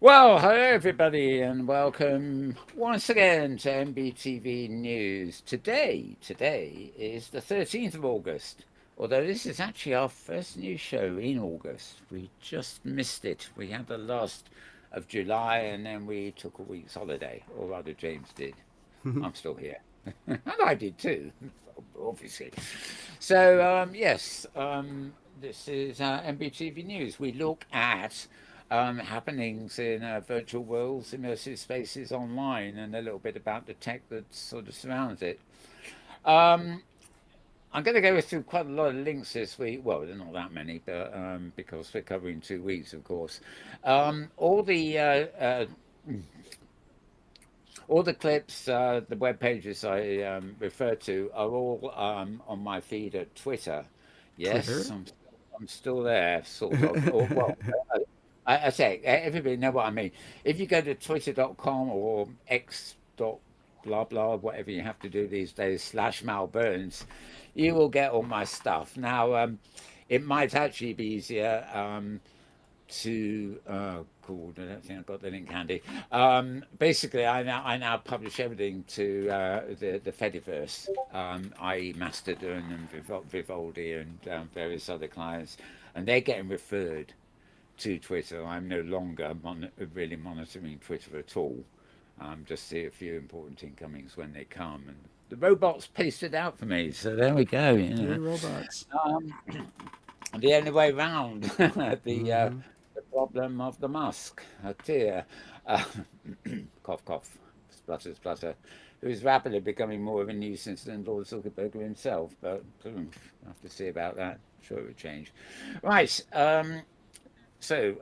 Well, hello everybody, and welcome once again to MBTV News. Today is the 13th of August. Although this is actually our first news show in August. We just missed it. We had the last of July, and then we took a week's holiday, or rather, James did. I'm still here, and I did too, obviously. So, yes, this is MBTV News. We look at happenings in virtual worlds, immersive spaces online, and a little bit about the tech that sort of surrounds it. Um, I'm going to go through quite a lot of links this week. Well, they're not that many, but because we're covering 2 weeks, of course. All the clips, the web pages I refer to are all on my feed at Twitter. Yes, Twitter? I'm still there, sort of. Or, well, I say everybody know what I mean. If you go to twitter.com or x dot blah blah whatever you have to do these days /Mal Burns, you will get all my stuff. Now, it might actually be easier to cool. I don't think I've got the link handy. Basically, I now publish everything to the Fediverse, i.e. Mastodon and Vivaldi and various other clients, and they're getting referred to Twitter. I'm no longer really monitoring Twitter at all. Just see a few important incomings when they come, and the robots pasted out for me. So there we go. Yay, robots. Um, the only way round Hmm. the problem of the mask. A tear, uh, cough, cough, splutter, splutter. Who is rapidly becoming more of a nuisance than Lord Zuckerberg himself, but I have to see about that. Sure, it would change. Right. So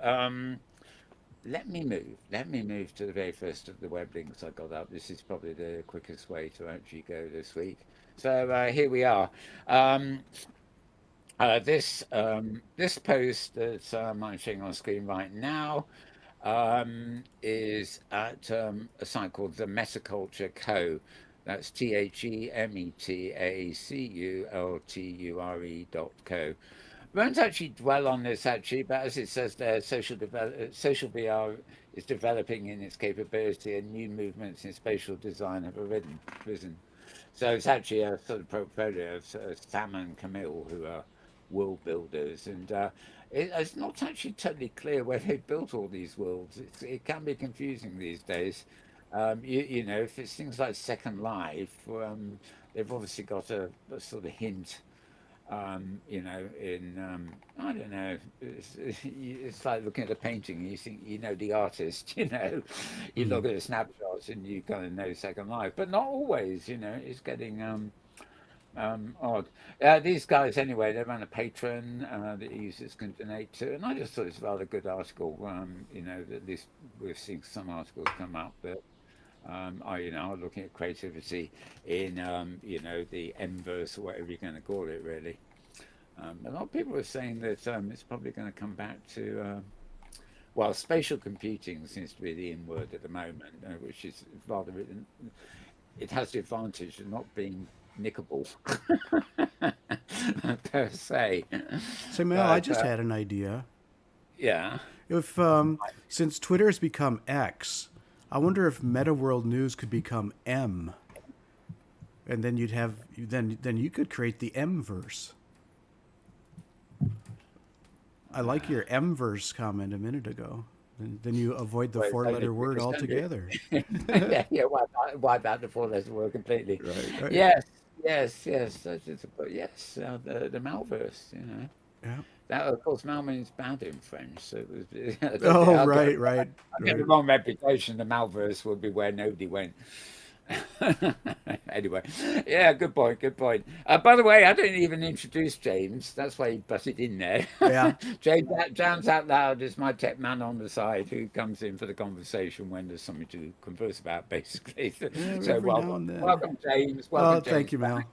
let me move. Let me move to the very first of the web links I got up. This is probably the quickest way to actually go this week. So here we are. Um, this post that I'm showing on screen right now is at a site called the Metaculture Co. That's TheMetaculture.co. Won't actually dwell on this actually, but as it says there, social VR is developing in its capability, and new movements in spatial design have risen. So it's actually a sort of portfolio of Sam and Camille, who are world builders, and it's not actually totally clear where they built all these worlds. It can be confusing these days. You know, if it's things like Second Life, they've obviously got a sort of hint in I don't know. It's like looking at a painting. You think you know the artist. You Hmm. look at the snapshots and you kind of know Second Life, but not always. It's getting odd. These guys, anyway, they run a Patreon that users can donate to, and I just thought it's a rather good article. At least we're seeing some articles come up that are looking at creativity in the Mverse or whatever you're going to call it, really. A lot of people are saying that it's probably going to come back to well, spatial computing seems to be the in word at the moment, which is rather it has the advantage of not being nickable per se. So, Mel, I But just had an idea. yeah, If since Twitter has become X, I wonder if Meta World News could become M, and then then you could create the M verse. I like your M verse comment a minute ago. And then you avoid the well, it's only four-letter word 3%. altogether. Yeah. Why about the four letter word completely? Right, right. Yes, yes. Yes, the Malverse. Yeah. That of course Mal means bad in French, so it was, I don't think Oh, I'll get right, right, I'll get the right. wrong reputation. The Malverse will be where nobody went. Anyway, yeah, good point, good point. By the way, I didn't even introduce James. That's why he butted in there. Yeah. James Atloud is my tech man on the side who comes in for the conversation when there's something to converse about, basically. So, Yeah, so every now welcome, and then. welcome, James. Oh, Welcome, thank James. you, Back. Mel.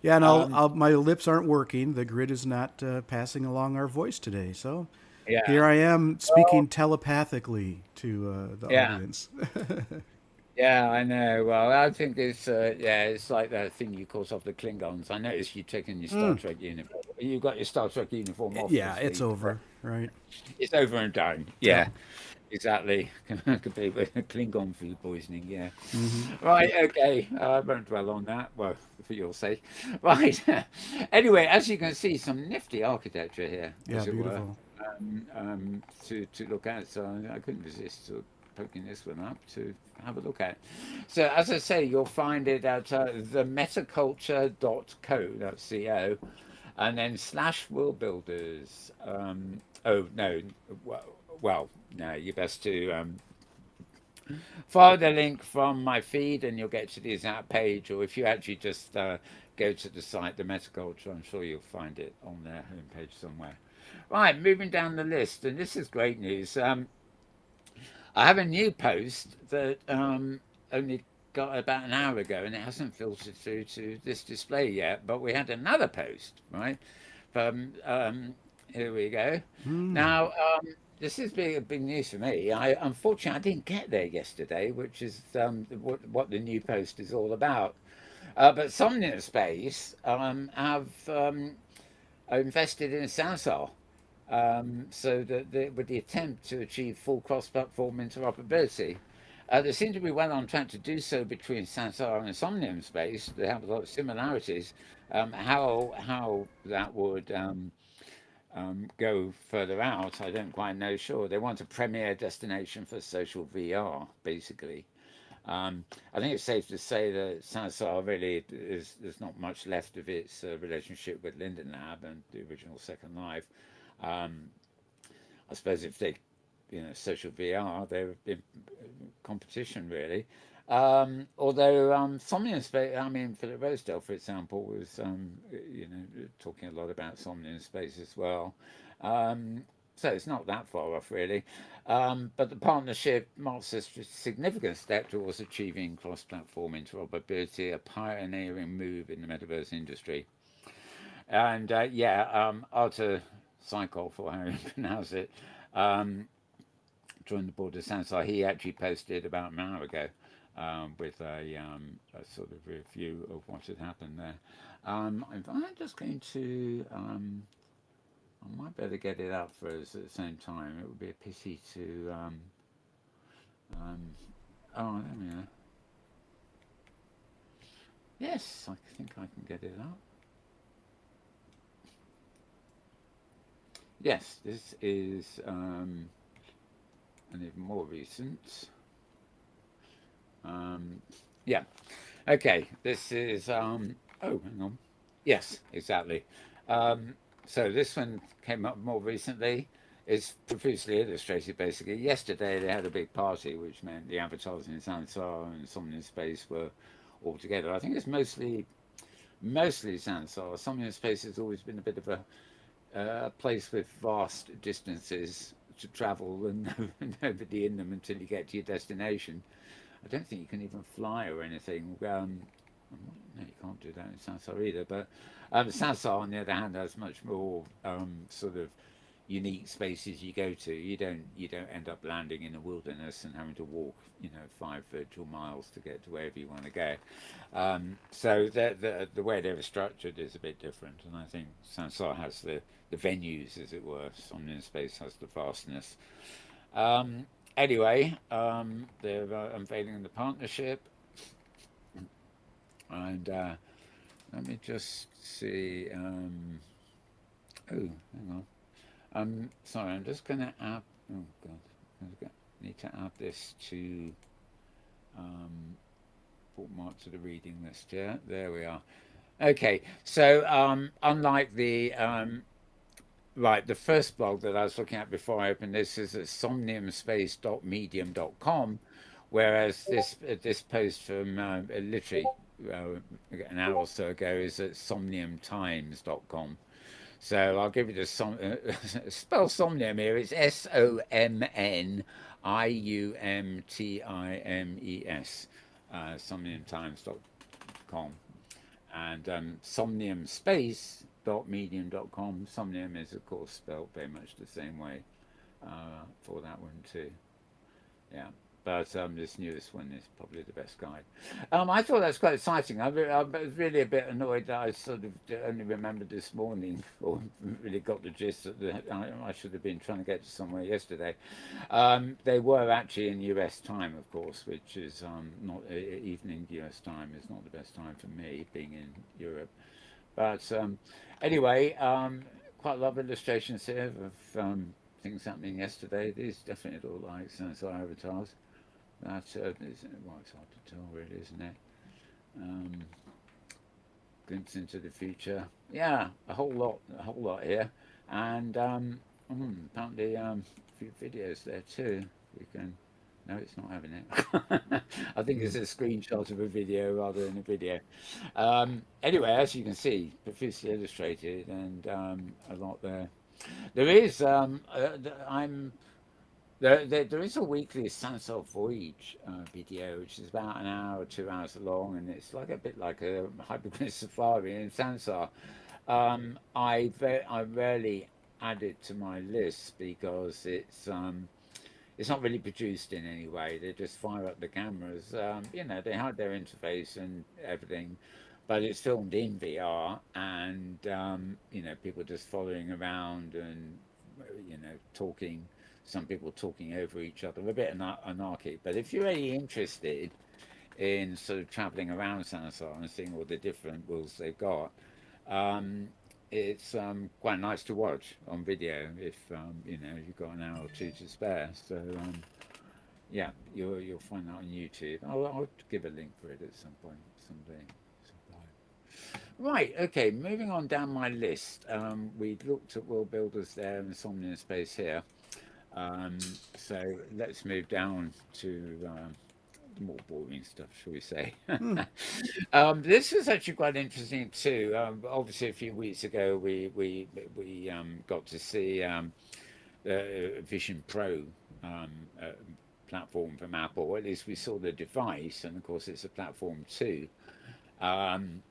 Yeah, and Um, my lips aren't working. The grid is not passing along our voice today. So here yeah. I am Well, speaking telepathically to the yeah. audience. Yeah, I know. Well, I think it's like that thing you caught off the Klingons. I noticed you taking your Star Mm. Trek uniform. You got your Star Trek uniform off Yeah, this it's week. over. right? It's over and done. Yep. Yeah, exactly. Could be with Klingon food poisoning. Yeah. Hmm. Right. Okay. I won't dwell on that. Well, for your sake. Right. Anyway, as you can see, some nifty architecture here, Yeah, as it were, beautiful. to look at. So I couldn't resist sort of poking this one up to have a look at. So as I say, you'll find it at themetaculture.co. That's co. And then slash will builders. Oh no, well, no, you best to follow the link from my feed, and you'll get to the exact page. Or if you actually just go to the site, the Metaculture, I'm sure you'll find it on their homepage somewhere. Right, moving down the list, and this is great news. I have a new post that only got about an hour ago, and it hasn't filtered through to this display yet. But we had another post, right? From here we go. Mm. Now, this is big news for me. I unfortunately I didn't get there yesterday, which is what the new post is all about. But Somnia Space have invested in Sansar. So that with the attempt to achieve full cross-platform interoperability. They seem to be well on track to do so between Sansar and Somnium Space. They have a lot of similarities. How that would go further out, I don't quite know. Sure, they want a premier destination for social VR, basically. I think it's safe to say that Sansar really is there's not much left of its relationship with Linden Lab and the original Second Life. Um, I suppose if they, social VR, they're in competition really. Although Somnium Space, I mean, Philip Rosedale, for example, was talking a lot about Somnium Space as well. Um, so it's not that far off really. But the partnership marks a significant step towards achieving cross-platform interoperability, a pioneering move in the metaverse industry. And Arthur Psychoff, or how you pronounce it, um, joined the board of Sansar. He actually posted about an hour ago with a sort of review of what had happened there. I'm just going to, I might better get it up for us at the same time. It would be a pity to, um, oh, there we are. Yes, I think I can get it up. Yes, this is and even more recent. Um, yeah. Okay. This is. Oh, hang on. Yes, exactly. So this one came up more recently. It's profusely illustrated. Basically, yesterday they had a big party, which meant the avatars in Sansar and Somnium Space were all together. I think it's mostly Sansar. Somnium Space has always been a bit of a place with vast distances to travel and nobody in them until you get to your destination. I don't think you can even fly or anything. No, you can't do that in Sansar either. But Sansar, on the other hand, has much more sort of unique spaces you go to. You don't end up landing in the wilderness and having to walk 5 virtual miles to get to wherever you want to go. So the way they were structured is a bit different, and I think Sansar has the venues, as it were. Somnium Space has the vastness. Anyway, they're unveiling the partnership, and let me just see. Oh, hang on. Sorry, I'm just going to add. Oh God, I need to add this to bookmark to the reading list. Yeah, there we are. Okay, so unlike the right, the first blog that I was looking at before I opened this is at somniumspace.medium.com, whereas this post from literally an hour or so ago is at somniumtimes.com. So I'll give you the spell Somnium here. It's SOMNIUMTIMES, somniumtimes.com. And somniumspace.medium.com. Somnium is, of course, spelled very much the same way for that one, too. Yeah. But this newest one is probably the best guide. I thought that's quite exciting. I was really a bit annoyed that I sort of only remembered this morning, or really got the gist that I should have been trying to get to somewhere yesterday. They were actually in US time, of course, which is not evening US time is not the best time for me, being in Europe. But anyway, quite a lot of illustrations here of things happening yesterday. These definitely look like sensor avatars. That is, well, it's hard to tell, really, isn't it? Um, glimpse into the future. Yeah, a whole lot here, and apparently a few videos there too. We can. No, it's not having it. I think it's a screenshot of a video rather than a video. Anyway, as you can see, profusely illustrated and a lot there. There is. I'm there is a weekly Sansar Voyage video, which is about an hour or 2 hours long, and it's like a bit like a hypergraph safari in Sansar. I rarely add it to my list because it's not really produced in any way. They just fire up the cameras. You know, they have their interface and everything, but it's filmed in VR, and you know, people just following around and you know, talking. Some people talking over each other, a bit anarchic. But if you're really interested in sort of traveling around Sansar and seeing all the different worlds they've got, it's quite nice to watch on video if you know, you've got an hour or two to spare. So yeah, you'll find that on YouTube. I'll give a link for it at some point someday. Right, okay, moving on down my list. We looked at world builders there and Somnium Space here. So let's move down to more boring stuff, shall we say. This was actually quite interesting too. Obviously, a few weeks ago, we got to see the Vision Pro uh, platform from Apple. Or at least we saw the device, and of course, it's a platform too. Um,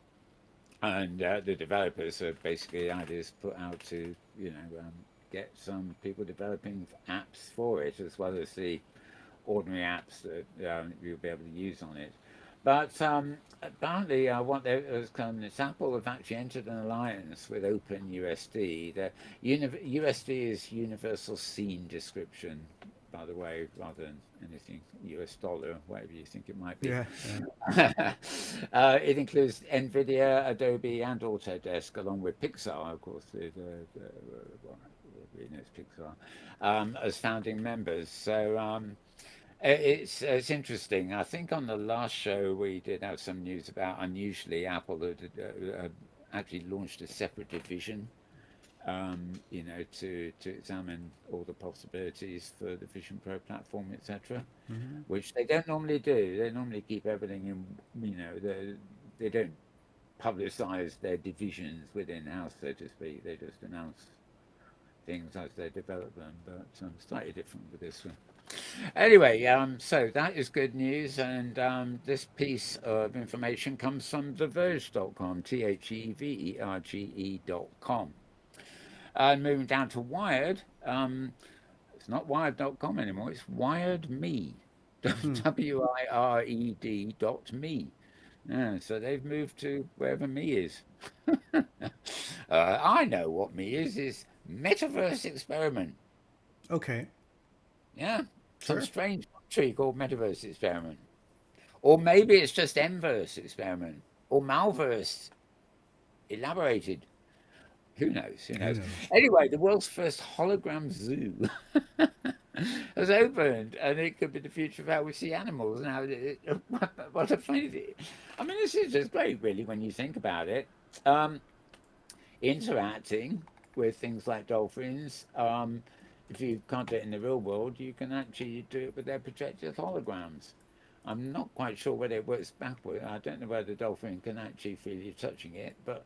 and the developers have basically ideas put out to, you know, get some people developing apps for it, as well as the ordinary apps that you'll be able to use on it. But apparently, what there has come is Apple have actually entered an alliance with OpenUSD. The USD is Universal Scene Description, by the way, rather than anything US dollar, whatever you think it might be. Yeah. It includes NVIDIA, Adobe, and Autodesk, along with Pixar, of course, well, we know it's Pixar, as founding members. So it's interesting. I think on the last show we did have some news about unusually Apple had actually launched a separate division, you know, to examine all the possibilities for the Vision Pro platform, etc., which they don't normally do. They normally keep everything in, you know, they don't publicize their divisions within house, so to speak. They just announce things as they develop them, but slightly different with this one. Anyway, so that is good news, and this piece of information comes from TheVerge.com, TheVerge.com. And moving down to Wired, it's not Wired.com anymore, it's Wired Me, WIRED.me. Yeah, so they've moved to wherever me is. I know what me is Metaverse Experiment. Okay. Yeah, some Sure. strange tree called Metaverse Experiment. Or maybe it's just Mverse Experiment. Or Malverse elaborated. Who knows? Who Who knows? knows? Anyway, the world's first hologram zoo has opened, and it could be the future of how we see animals. Now, what a funny thing. I mean, this is just great, really, when you think about it. Interacting with things like dolphins. If you can't do it in the real world, you can actually do it with their projected holograms. I'm not quite sure whether it works backward. I don't know whether the dolphin can actually feel you touching it, but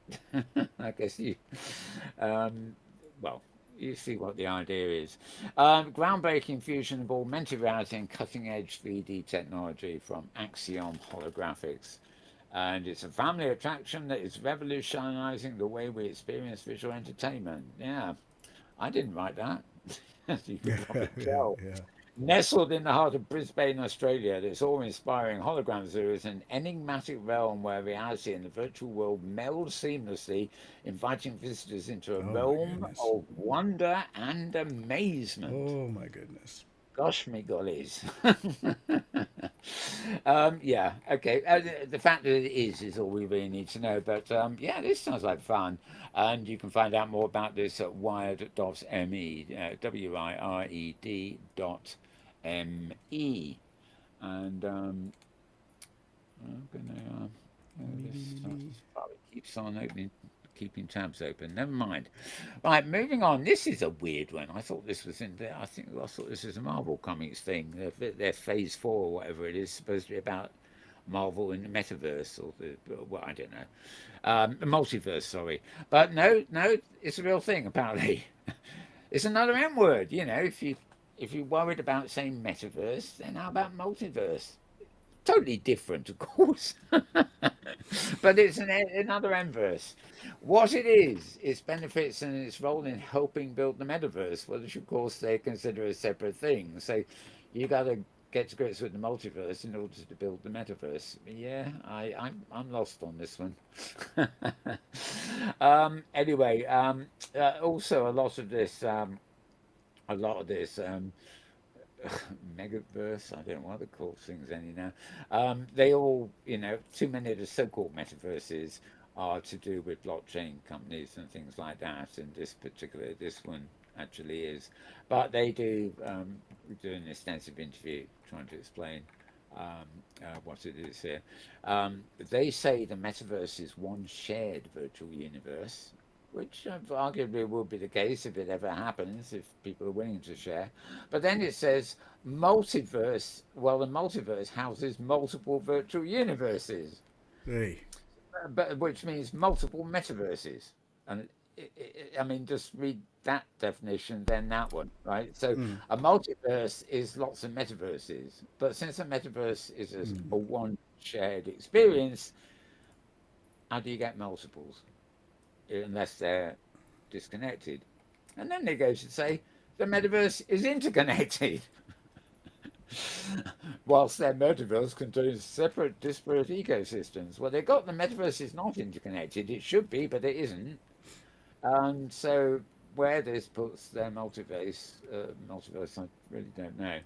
I guess you, well, you see what the idea is. Groundbreaking fusion of augmented reality and cutting edge 3D technology from Axiom Holographics. And it's a family attraction that is revolutionizing the way we experience visual entertainment. Yeah, I didn't write that, as you can Yeah. probably Yeah. tell. Yeah. Nestled in the heart of Brisbane, Australia, this awe-inspiring hologram zoo is an enigmatic realm where reality and the virtual world meld seamlessly, inviting visitors into a Oh my realm goodness. of wonder and amazement. Oh my goodness. Gosh, me gollies. Yeah, okay. The fact that it is all we really need to know. But yeah, this sounds like fun. And you can find out more about this at wired.me, wired.me. And I'm gonna. Me, me, This me, me. probably keeps on opening, keeping tabs open. Never mind. Right, moving on. This is a weird one. I thought this was in there. I thought this was a Marvel Comics thing. Their Phase 4 or whatever it is supposed to be about Marvel in the metaverse or the well, I don't know, the multiverse. Sorry, but no, it's a real thing apparently. It's another M word. You know, if you're worried about saying metaverse, then how about multiverse? Totally different, of course, but it's another inverse. What it is, its benefits and its role in helping build the metaverse, which of course they consider a separate thing. So you got to get to grips with the multiverse in order to build the metaverse. Yeah, I'm lost on this one. Anyway, also a lot of this. Megaverse. I don't know what to call things any now. They all, you know, too many of the so-called metaverses are to do with blockchain companies and things like that. And this one actually is. But they do an extensive interview trying to explain what it is here. They say the metaverse is one shared virtual universe, which arguably will be the case if it ever happens, if people are willing to share. But then it says multiverse. Well, the multiverse houses multiple virtual universes, Hey. but which means multiple metaverses. And I mean, just read that definition, then that one, right? So Mm. a multiverse is lots of metaverses, but since a metaverse is Mm. a one shared experience, how do you get multiples unless they're disconnected? And then they go to say the metaverse is interconnected, whilst their metaverse contains separate, disparate ecosystems. Well, they got the metaverse is not interconnected. It should be, but it isn't. And so where this puts their multiverse, I really don't know.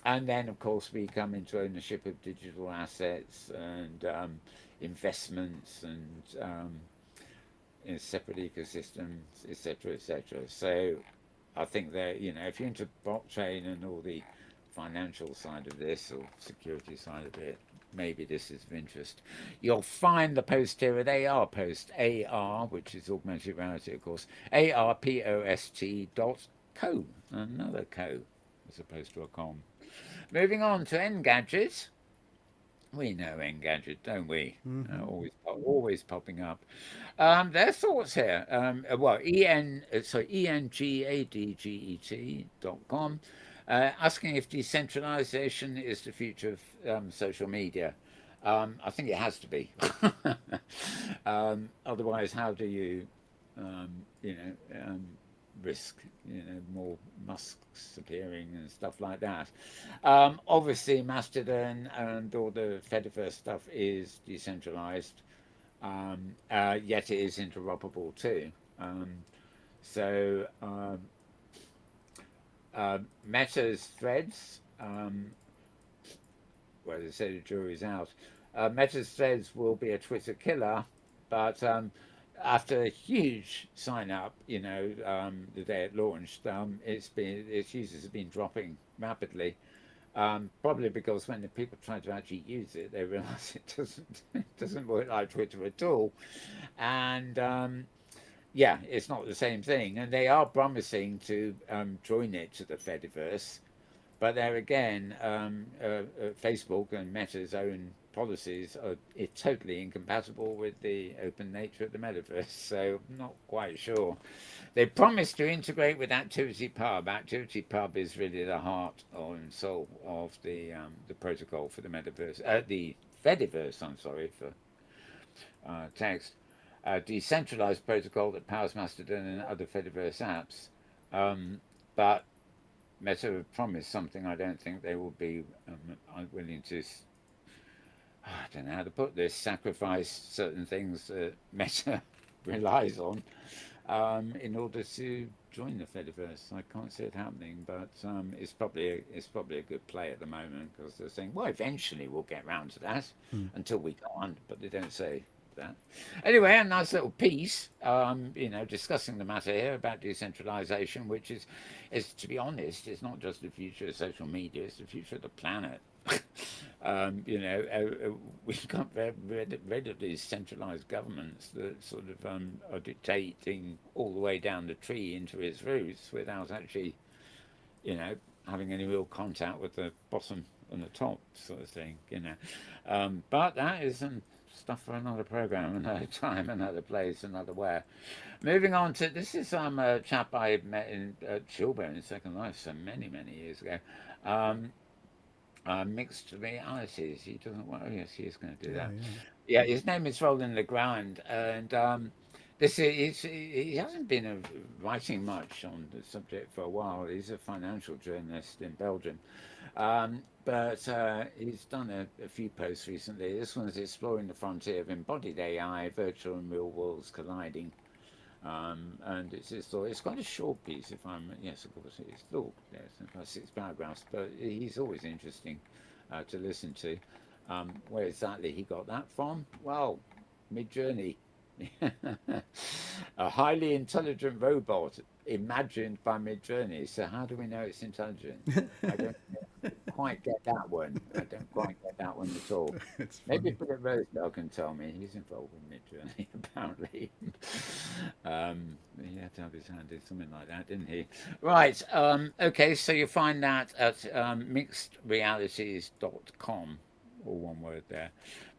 And then, of course, we come into ownership of digital assets and investments and in separate ecosystems, etc., etc. So I think that, you know, if you're into blockchain and all the financial side of this or security side of it, maybe this is of interest. You'll find the post here at AR Post, AR, which is augmented reality, of course, ARPOST.co, another co, as opposed to a com. Moving on to Engadget. We know Engadget, don't we? Mm-hmm. Always popping up. Their thoughts here. Well, engadget.com, asking if decentralization is the future of social media. I think it has to be. Otherwise, how do you, you know, risk, you know, more Musks appearing and stuff like that? Obviously, Mastodon and all the Fediverse stuff is decentralized, yet it is interoperable too. So Meta's threads, well, they say the jury's out. Meta's threads will be a Twitter killer, but after a huge sign up, you know, the day it launched, its users have been dropping rapidly. Probably because when the people try to actually use it, they realise it doesn't work like Twitter at all, and yeah, it's not the same thing. And they are promising to join it to the Fediverse, but there again, Facebook and Meta's own policies are totally incompatible with the open nature of the metaverse. So I'm not quite sure. They promised to integrate with ActivityPub. ActivityPub is really the heart and soul of the protocol for the metaverse, the Fediverse. I'm sorry for text. Decentralized protocol that powers Mastodon and other Fediverse apps. But Meta have promised something. I don't think they will be willing to. I don't know how to put this. Sacrifice certain things that Meta relies on in order to join the Fediverse. I can't see it happening, but it's probably a good play at the moment because they're saying, well, eventually we'll get round to that. Until we can't, but they don't say that. Anyway, a nice little piece, discussing the matter here about decentralization, which is to be honest, it's not just the future of social media; it's the future of the planet. We can't get rid of these centralized governments that sort of are dictating all the way down the tree into its roots without actually, having any real contact with the bottom and the top sort of thing. But that is stuff for another program, another time, another place, another where. Moving on to this is a chap I met in Chilburn in Second Life so many years ago. Mixed realities. He doesn't want. Oh yes, he is going to do that. Yeah, his name is Roland Legrand, and he hasn't been writing much on the subject for a while. He's a financial journalist in Belgium, but he's done a few posts recently. This one's exploring the frontier of embodied AI, virtual and real worlds colliding. And it's quite a short piece. If I'm yes, of course, it's little. Yes, about 6 paragraphs, but he's always interesting to listen to. Where exactly he got that from? Well, Midjourney, a highly intelligent robot imagined by Midjourney. So how do we know it's intelligent? I don't quite get that one. I don't quite get that one at all. Maybe Philip Rosedale can tell me. He's involved with Midjourney, apparently. He had to have his hand in something like that, didn't he? Right. Okay, so you find that at mixedrealities.com, all one word there.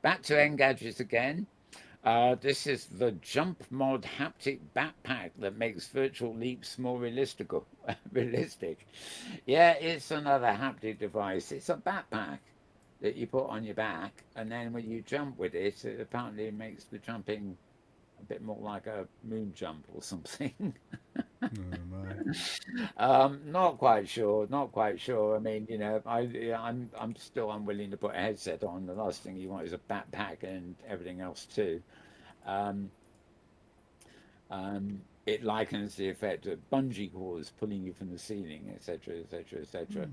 Back to Engadget again. This is the Jump Mod haptic backpack that makes virtual leaps more realistic. Yeah, it's another haptic device. It's a backpack that you put on your back, and then when you jump with it, it apparently makes the jumping a bit more like a moon jump or something. Not quite sure. Not quite sure. I mean, I'm still unwilling to put a headset on. The last thing you want is a backpack and everything else too. Um, it likens the effect of bungee cords pulling you from the ceiling, etc., etc., etc.,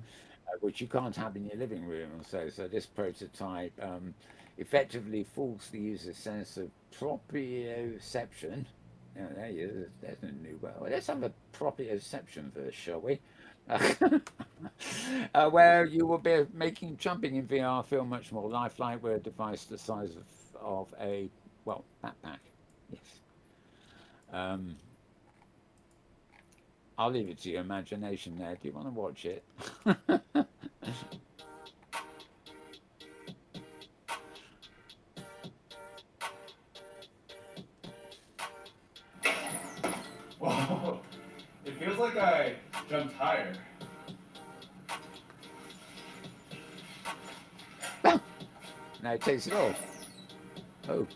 which you can't have in your living room or so. So this prototype effectively fools the user's sense of proprioception. Yeah, there you go. There's a new word. Well, let's have a proprioception verse, shall we? Where you will be making jumping in VR feel much more lifelike with a device the size of a, well, backpack. Yes. I'll leave it to your imagination there. Do you want to watch it? Whoa. It feels like I jumped higher. Now it takes it off. Oh.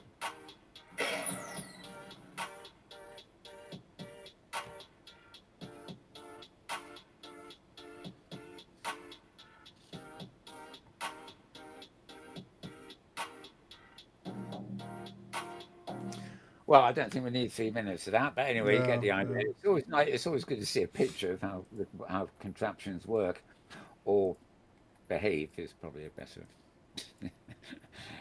Well, I don't think we need 3 minutes of that, but anyway, you get the idea. It's always nice. It's always good to see a picture of how contraptions work or behave. Is probably a better.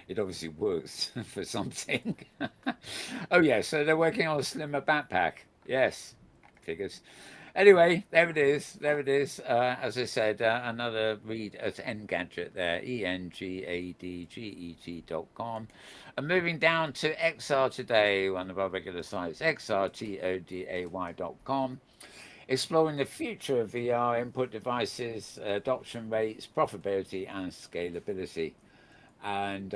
It obviously works for something. Oh yeah, so they're working on a slimmer backpack. Yes, figures. Anyway, there it is. There it is. As I said, another read at Engadget there, engadget.com. And moving down to XR Today, one of our regular sites, xrtoday.com. Exploring the future of VR input devices, adoption rates, profitability, and scalability. And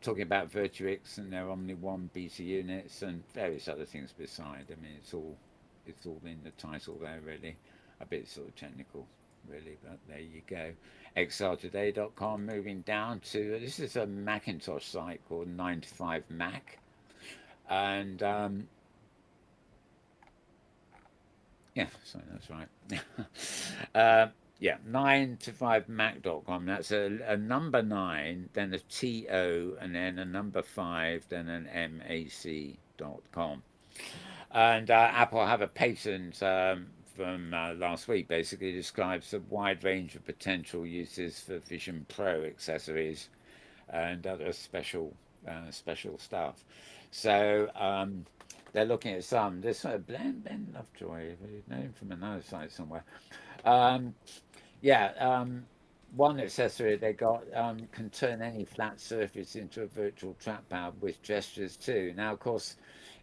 talking about Virtuix and their Omni One beta units and various other things beside. I mean, it's all in the title there, really. A bit sort of technical, really, but there you go. xrtoday.com. Moving down to this is a Macintosh site called 9to5Mac, and Yeah, so that's right. Yeah, 9to5mac.com. That's a number nine, then a TO, and then a number five, then an MAC.com. And Apple have a patent from last week, basically describes a wide range of potential uses for Vision Pro accessories and other special stuff. So they're looking at some. This Ben Lovejoy, we know him from another site somewhere. Um, yeah, one accessory they got can turn any flat surface into a virtual trackpad with gestures too. Now, of course,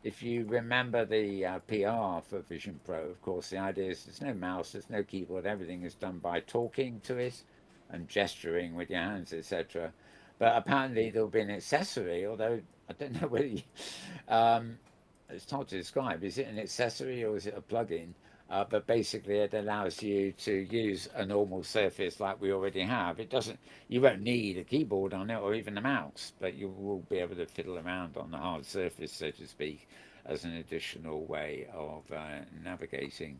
if you remember the PR for Vision Pro, of course, the idea is there's no mouse, there's no keyboard, everything is done by talking to it and gesturing with your hands, etc. But apparently there'll be an accessory, although I don't know whether um, it's hard to describe. Is it an accessory or is it a plug-in? But basically, it allows you to use a normal surface like we already have. It doesn't. You won't need a keyboard on it or even a mouse, but you will be able to fiddle around on the hard surface, so to speak, as an additional way of navigating.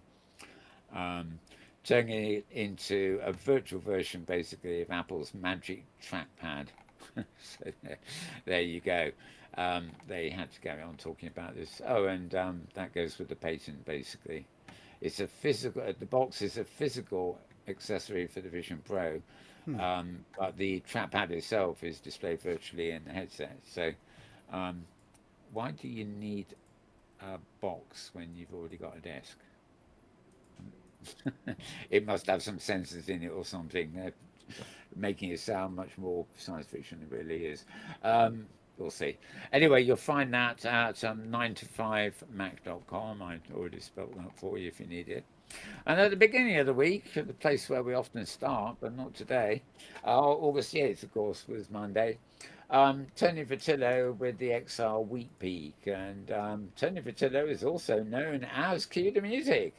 Um, Turning it into a virtual version, basically, of Apple's Magic Trackpad. So there you go. They had to carry on talking about this. Oh, and that goes with the patent, basically. It's a physical. The box is a physical accessory for the Vision Pro, Hmm. but the trackpad itself is displayed virtually in the headset. So, um, why do you need a box when you've already got a desk? It must have some sensors in it or something, making it sound much more science fiction than it really is. We'll see. Anyway, you'll find that at 9to5mac.com. I already spelled that for you if you need it. And at the beginning of the week, the place where we often start, but not today, August the 8th, of course, was Monday. Tony Vittillo with the XR Wheat Peak. And Tony Vittillo is also known as Cue the Music.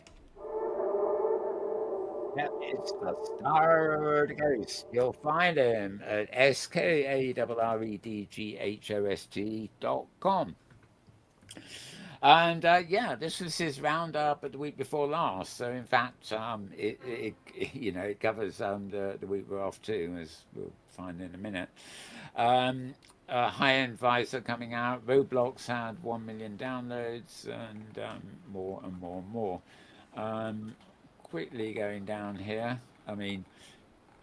Yeah, it's the Starred Ghost. You'll find him at SKARREDGHOST.com. And yeah, this was his roundup at the week before last. So in fact, it covers the week we're off too, as we'll find in a minute. High-end visor coming out. Roblox had 1 million downloads, and more and more and more. Um, Quickly going down here. I mean,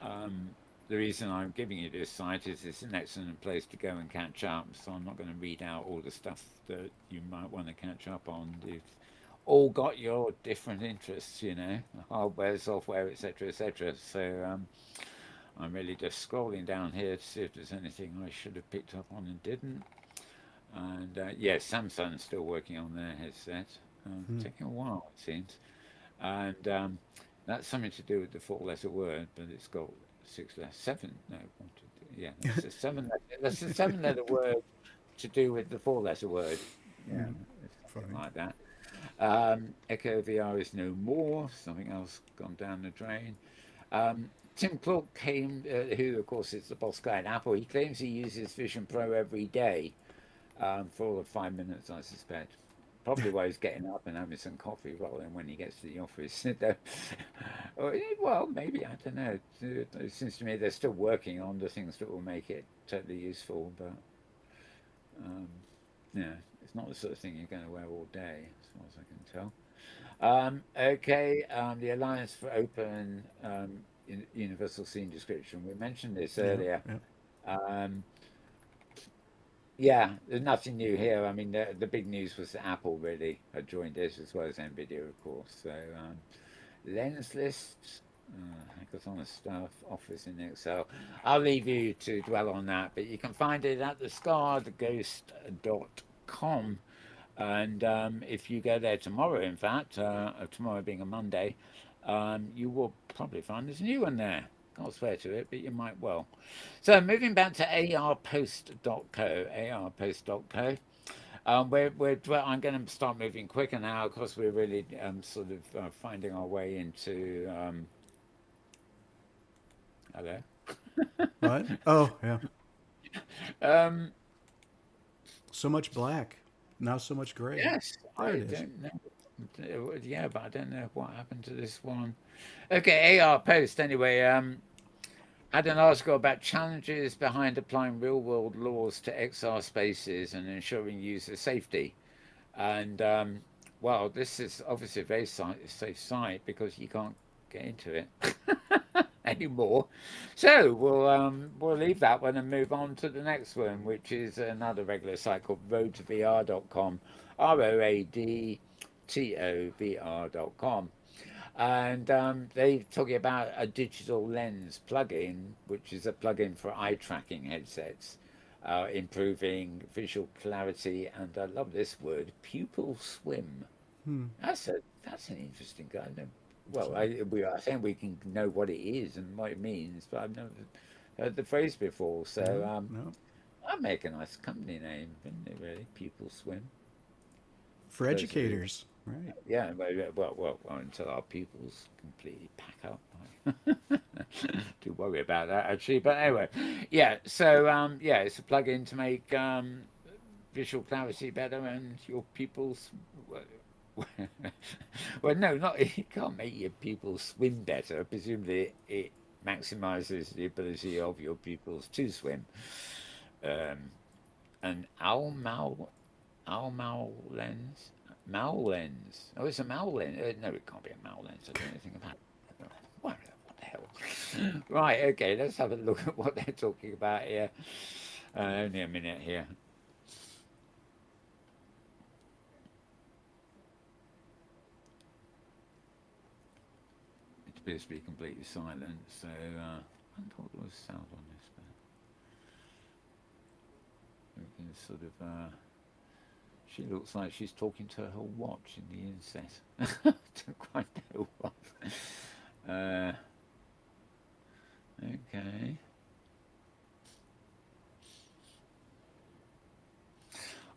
um, the reason I'm giving you this site is it's an excellent place to go and catch up. So I'm not going to read out all the stuff that you might want to catch up on. You've all got your different interests, hardware, software, etc., etc. So I'm really just scrolling down here to see if there's anything I should have picked up on and didn't. And yes, Samsung's still working on their headset. Hmm. Taking a while, it seems. And that's something to do with the four-letter word, but it's got seven. No, one, two, three, yeah, that's a seven. That's a seven-letter word to do with the four-letter word. Yeah, Hmm. something Funny. like that. Echo VR is no more. Something else gone down the drain. Tim Cook who of course is the boss guy at Apple. He claims he uses Vision Pro every day for all of 5 minutes, I suspect. Probably while he's getting up and having some coffee rather than when he gets to the office. Well, maybe, I don't know. It seems to me they're still working on the things that will make it totally useful, but um, yeah, it's not the sort of thing you're going to wear all day, as far as I can tell. Okay, the Alliance for Open Universal Scene Description. We mentioned this Yeah. earlier. Yeah. Um, yeah, there's nothing new here. I mean, the big news was that Apple really had joined this, as well as NVIDIA, of course. So, lens lists, hackathon stuff, Office in Excel. I'll leave you to dwell on that, but you can find it at thescarredghost.com. And if you go there tomorrow, in fact, tomorrow being a Monday, you will probably find there's a new one there. Can't swear to it, but you might well. So moving back to arpost.co. I'm going to start moving quicker now because we're really sort of finding our way into. Hello. What? Oh, yeah. Um, So much black. Now so much gray. yes, There I it is. don't know. Yeah, but I don't know what happened to this one. Okay, AR post anyway. Had an article about challenges behind applying real-world laws to XR spaces and ensuring user safety. And well, this is obviously a very safe site because you can't get into it anymore. So we'll leave that one and move on to the next one, which is another regular site called roadtovr.com, roadtovr.com. And they're talking about a digital lens plugin, which is a plugin for eye tracking headsets, improving visual clarity, and I love this word, pupil swim. That's an interesting guy. Well, we are saying we can know what it is and what it means, but I've never heard the phrase before. So No. that'd make a nice company name, wouldn't it? Really, pupil swim. For educators, right? Yeah, well, until our pupils completely pack up. Do worry about that actually, but anyway, yeah. So yeah, it's a plug-in to make visual clarity better, and your pupils. Well, no, not you can't make your pupils swim better. Presumably, it maximizes the ability of your pupils to swim. Um, an Mal lens. Mal lens. Oh, it's a Mal lens. No, it can't be a Mal lens. I don't know anything about it. What the hell? Right, okay, let's have a look at what they're talking about here. Only a minute here. It appears to be completely silent, so I thought there was sound on this, but we can sort of. She looks like she's talking to her watch in the inset. Don't quite know what. Okay.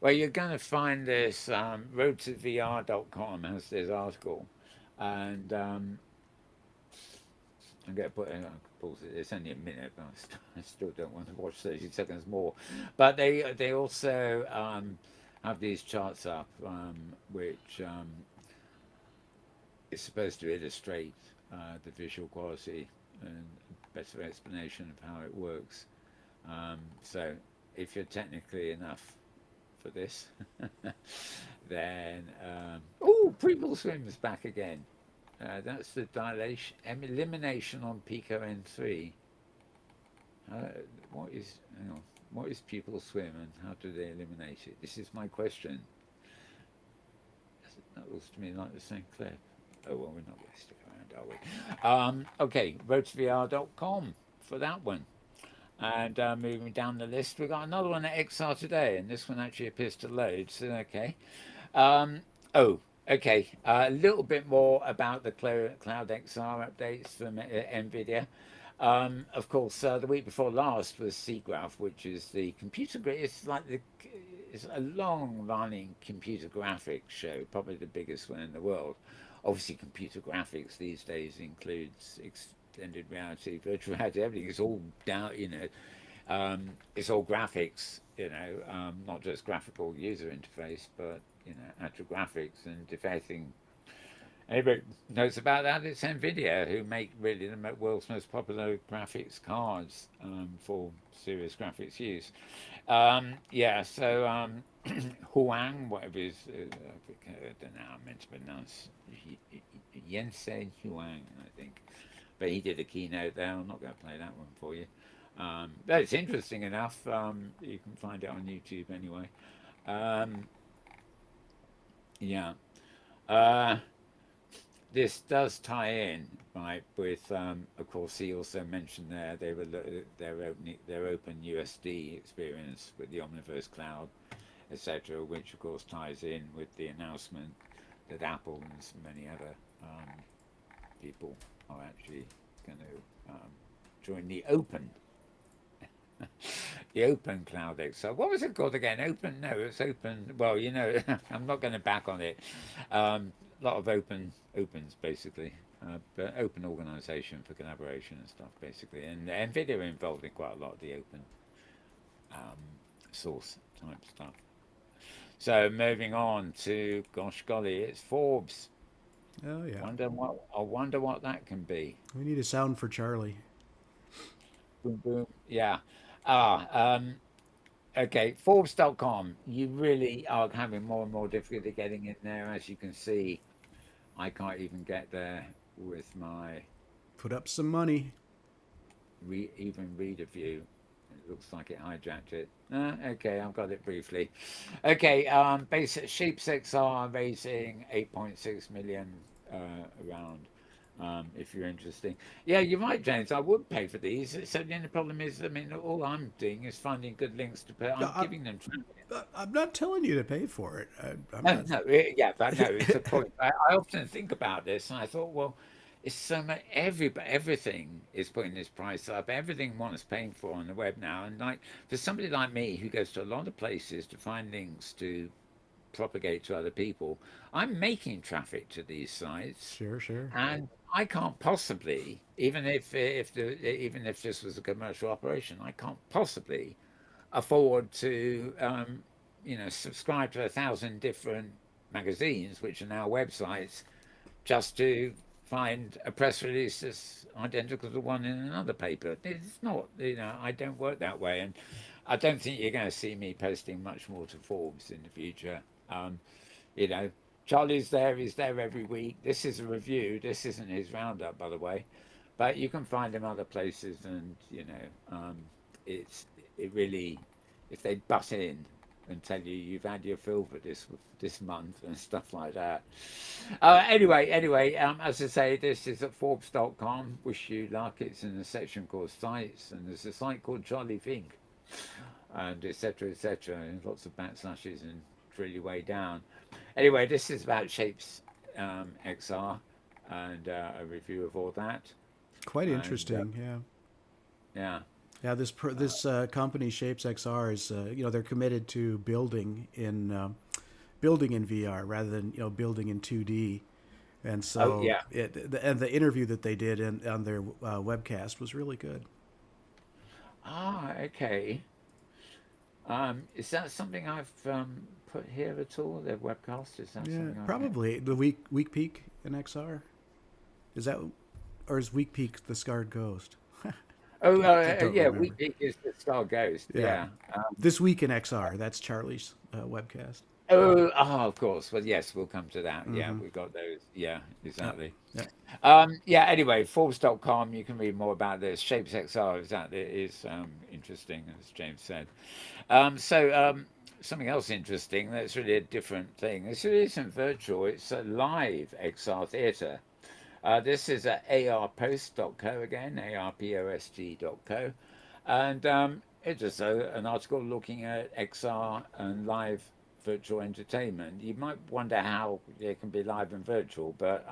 Well, you're going to find this roadtovr.com has this article, and I'm going to put in. Pause it. It's only a minute, but I still don't want to watch 30 seconds more. But they also have these charts up, which is supposed to illustrate the visual quality and better explanation of how it works. So if you're technically enough for this, then oh, Pupil Swim's back again. That's the dilation elimination on Pico N3. What is hang on, what is Pupil Swim and how do they eliminate it? This is my question. That looks to me like the same clip. Oh well, we're not going to stick around, are we? Okay, roadtovr.com for that one. And moving down the list, we've got another one at XR today, and this one actually appears to load. So okay. Oh, okay. A little bit more about the Cloud XR updates from NVIDIA. Of course, the week before last was SIGGRAPH, which is the computer. It's like it's a long-running computer graphics show, probably the biggest one in the world. Obviously, computer graphics these days includes extended reality, virtual reality, everything is all down. It's all graphics. Not just graphical user interface, but actual graphics. And if anything anybody knows about that, it's NVIDIA, who make really the world's most popular graphics cards for serious graphics use. So Huang, whatever his, I don't know how I'm meant to pronounce, Jensen Huang, I think. But he did a keynote there. I'm not going to play that one for you. But it's interesting enough. You can find it on YouTube anyway. This does tie in, right, with, of course, he also mentioned there their open USD experience with the Omniverse Cloud, etc., which, of course, ties in with the announcement that Apple and so many other people are actually going to join the open. The Open Cloud XR. What was it called again? Open? No, it's Open. Well, I'm not going to back on it. A lot of opens, basically. But open organization for collaboration and stuff, basically. And NVIDIA are involved in quite a lot of the open source type stuff. So moving on to, gosh golly, it's Forbes. Oh yeah. I wonder what that can be. We need a sound for Charlie. Boom, boom. Yeah. Ah, okay. Forbes.com. You really are having more and more difficulty getting in there. As you can see, I can't even get there with my Put up some money. even reader view. It looks like it hijacked it. Okay, I've got it briefly. Okay, basic Sheep 6R raising 8.6 million around. If you're interested, yeah, you're right, James. I would pay for these. So the only problem is, I mean, all I'm doing is finding good links to put. I'm I, giving them traffic. I'm not telling you to pay for it. I'm No, not. no, yeah, but no, it's a point. I often think about this, and I thought, well, it's so much. Everything is putting this price up. Everything one is paying for on the web now, and like for somebody like me who goes to a lot of places to find links to propagate to other people, I'm making traffic to these sites, Sure, sure. and I can't possibly, even if this was a commercial operation, I can't possibly afford to subscribe to 1,000 different magazines, which are now websites, just to find a press release that's identical to one in another paper. It's not, I don't work that way, and I don't think you're going to see me posting much more to Forbes in the future. um, you know Charlie's there, he's there every week. This is a review, this isn't his roundup, by the way, but you can find him other places, and it's it really, if they butt in and tell you you've had your fill for this month and stuff like that. Anyway, as I say, this is at Forbes.com. Wish you luck. It's in a section called Sites, and there's a site called Charlie Fink, and etc. And lots of backslashes and drill your way down. Anyway, this is about Shapes XR, and a review of all that. Quite And interesting. Yeah. yeah, Yeah, this company Shapes XR is they're committed to building in VR rather than building in 2D, and oh so yeah. and the interview that they did on their webcast was really good. Okay. Is that something I've put here at all? The webcast, is that Yeah, something I've made? probably the weak peak in XR is that, or is weak peak the scarred ghost? Oh, Don't yeah, remember. Wheat Pig is the Star Ghost. Yeah, Yeah. this week in XR. That's Charlie's webcast. Of course. Well, yes, we'll come to that. Yeah, Mm-hmm. we've got those. Yeah, Yep. exactly. Yep. Yeah, anyway, Forbes.com, you can read more about this. Shapes XR is interesting, as James said. Something else interesting that's really a different thing. This really isn't virtual, it's a live XR theatre. This is at arpost.co again, arpost.co. And it's just an article looking at XR and live virtual entertainment. You might wonder how it can be live and virtual, but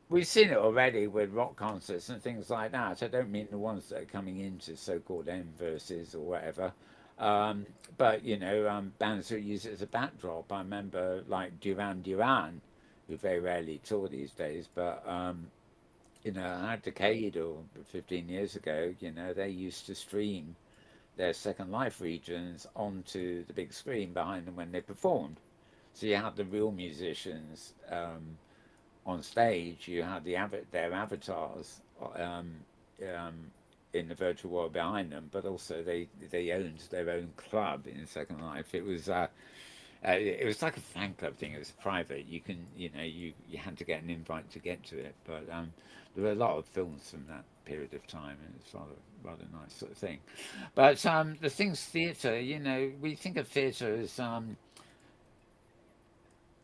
we've seen it already with rock concerts and things like that. I don't mean the ones that are coming into so-called M verses or whatever. Um, but bands who use it as a backdrop. I remember like Duran Duran, who very rarely tour these days, but a decade or 15 years ago, they used to stream their Second Life regions onto the big screen behind them when they performed. So you had the real musicians on stage, you had their avatars um, um, in the virtual world behind them, but also they owned their own club in Second Life. It was like a fan club thing. It was private. You had to get an invite to get to it. But there were a lot of films from that period of time, and it's rather nice sort of thing. But the thing's theatre. We think of theatre as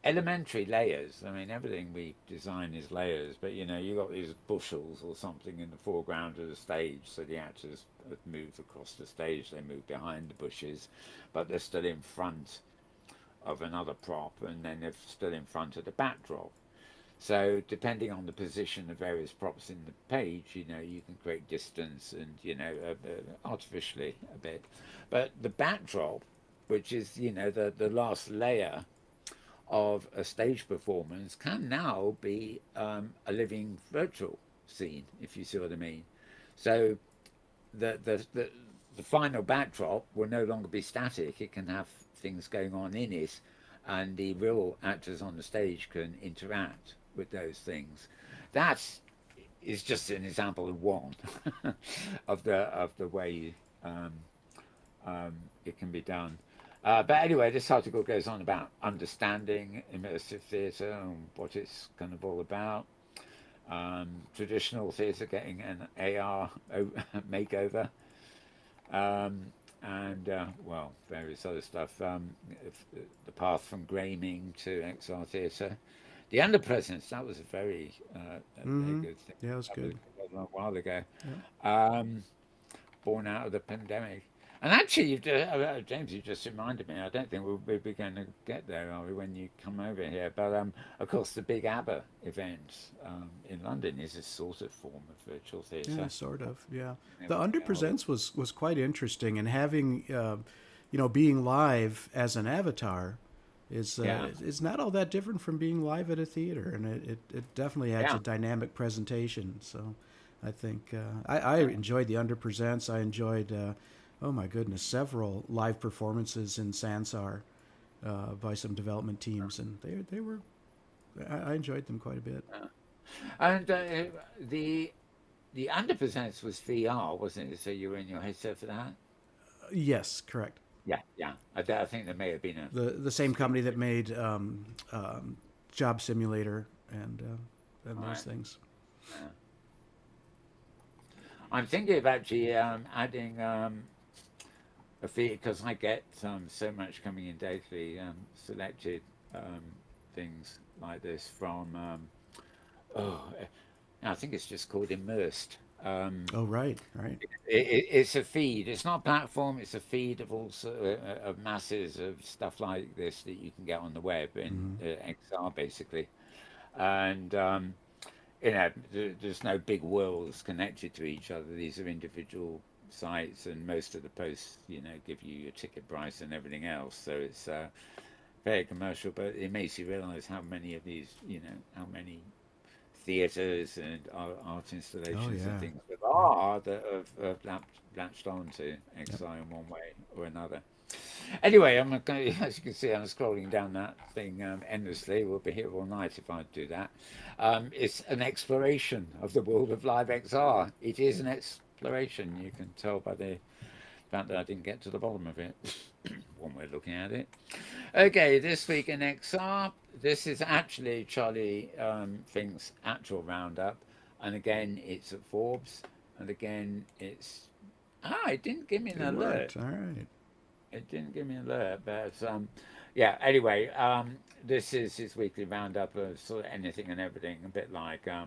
elementary layers. I mean, everything we design is layers. But you got these bushels or something in the foreground of the stage, so the actors move across the stage. They move behind the bushes, but they're still in front of another prop, and then they're still in front of the backdrop. So depending on the position of various props in the page, you can create distance and artificially a bit. But the backdrop, which is the last layer of a stage performance, can now be a living virtual scene, if you see what I mean. So the the final backdrop will no longer be static. It can have things going on in it, and the real actors on the stage can interact with those things. That is just an example of one of the way it can be done. But anyway, this article goes on about understanding immersive theatre and what it's kind of all about. Traditional theatre getting an AR makeover, and well, various other stuff. The path from Graming to XR theatre. The Underpresence, that was a very good thing. Yeah, it was good. That was a while ago. Yeah. Born out of the pandemic. And actually, James, you just reminded me. I don't think we'll be going to get there, are we, when you come over here? But of course, the big ABBA event in London is a sort of form of virtual theatre. Yeah, sort of. Yeah, the Underpresents was quite interesting, and having being live as an avatar is not all that different from being live at a theater, and it definitely adds a dynamic presentation. So, I think I enjoyed the Underpresents. I enjoyed. Oh my goodness, several live performances in Sansar by some development teams, and they were. I enjoyed them quite a bit. And the Underpresents was VR, wasn't it? So you were in your headset for that? Yes, correct. Yeah, yeah. I think there may have been the same company that made Job Simulator and those things. Yeah. I'm thinking of actually adding a fee, because I get so much coming in daily, selected things like this from I think it's just called Immersed. Oh, right. It's a feed. It's not a platform. It's a feed of of masses of stuff like this that you can get on the web in XR, basically. And there's no big worlds connected to each other. These are individual sites, and most of the posts, give you your ticket price and everything else. So it's very commercial, but it makes you realize how many of these, how many theaters and art installations and things that have latched on to XI in one way or another. Anyway, as you can see, I'm scrolling down that thing endlessly. We'll be here all night if I do that. It's an exploration of the world of live XR. It is an exploration. You can tell by the fact that I didn't get to the bottom of it. One way of looking at it. Okay, this week in XR, this is actually Charlie Fink's actual roundup. And again, it's at Forbes. And again, it's... it didn't give me an alert. All right. It didn't give me an alert, but anyway, this is his weekly roundup of sort of anything and everything, a bit like the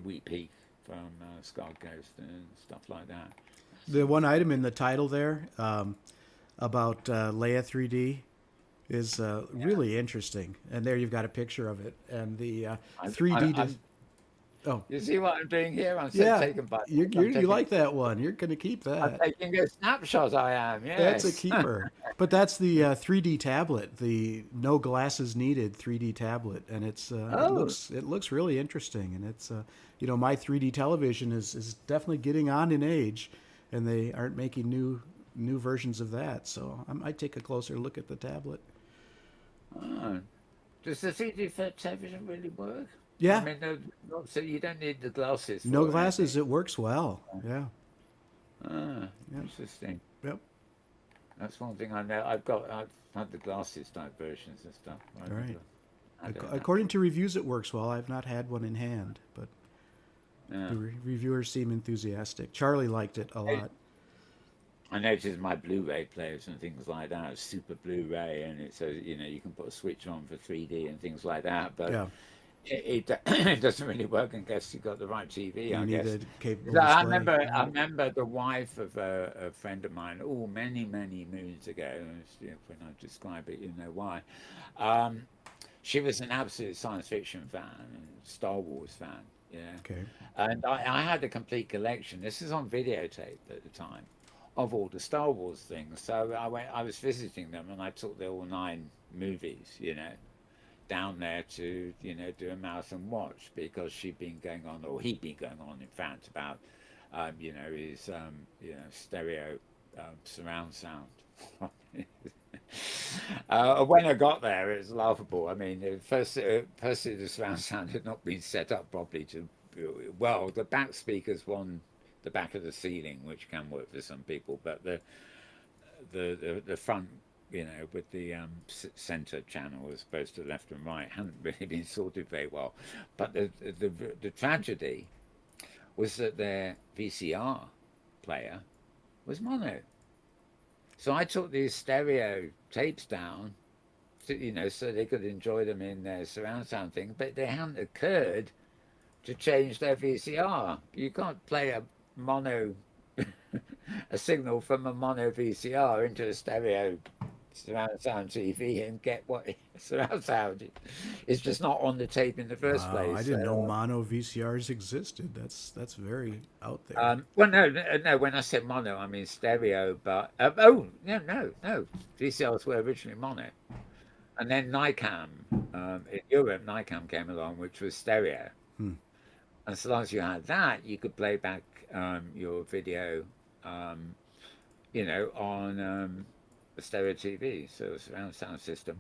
Wheat Peak from Scarred Ghost and stuff like that. The one item in the title there about Leia 3D is really interesting, and there you've got a picture of it, and the 3D. Oh, you see what I'm doing here? I'm so taken by. You like that one? You're going to keep that. I'm taking a snapshot. I am. Yes. That's a keeper. But that's the 3D tablet, the no glasses needed 3D tablet, and it's it looks really interesting. And it's my 3D television is definitely getting on in age, and they aren't making new versions of that. So I might take a closer look at the tablet. Does the 3D television really work? Yeah. I mean, so you don't need the glasses. No glasses. It works well. Yeah. Interesting. Yep. That's one thing I know. I've had the glasses type versions and stuff. All right. According to reviews, it works well. I've not had one in hand, but the reviewers seem enthusiastic. Charlie liked it a lot. I noticed my Blu-ray players and things like that, Super Blu-ray, and it says you can put a switch on for 3D and things like that, but it doesn't really work unless you've got the right TV. I guess. I remember the wife of a friend of mine, many moons ago. When I describe it, you know why. She was an absolute science fiction fan, Star Wars fan. Yeah. Okay. And I had a complete collection. This is on videotape at the time, of all the Star Wars things. So I was visiting them, and I took the all 9 movies, down there to, do a marathon watch, because he'd been going on, in fact, about is stereo surround sound. When I got there, it was laughable. I mean, firstly, the surround sound had not been set up properly to. Well, the back speakers won the back of the ceiling, which can work for some people, but the front, with the center channel as opposed to left and right, hadn't really been sorted very well. But the tragedy was that their VCR player was mono. So I took these stereo tapes down, so they could enjoy them in their surround sound thing, but they hadn't occurred to change their VCR. You can't play a mono, a signal from a mono VCR into a stereo surround sound TV and get what surround sound. It's just not on the tape in the first Wow, I place. didn't know So, mono VCRs existed. That's very out there. well, no. When I said mono, I mean stereo. But oh, no. VCRs were originally mono, and then Nikam in Europe, Nikam came along, which was stereo. Hmm. And so long as you had that, you could play back your video, on a stereo TV, so a surround sound system.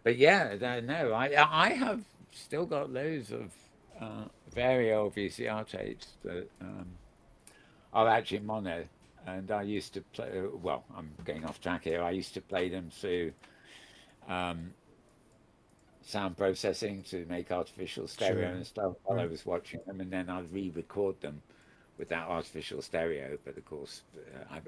But yeah, no, I have still got loads of very old VCR tapes that are actually mono, and I used to play. Well, I'm getting off track here. I used to play them through um, sound processing to make artificial stereo Sure. and stuff while I Right. was watching them, and then I'd re-record them with that artificial stereo. But of course, I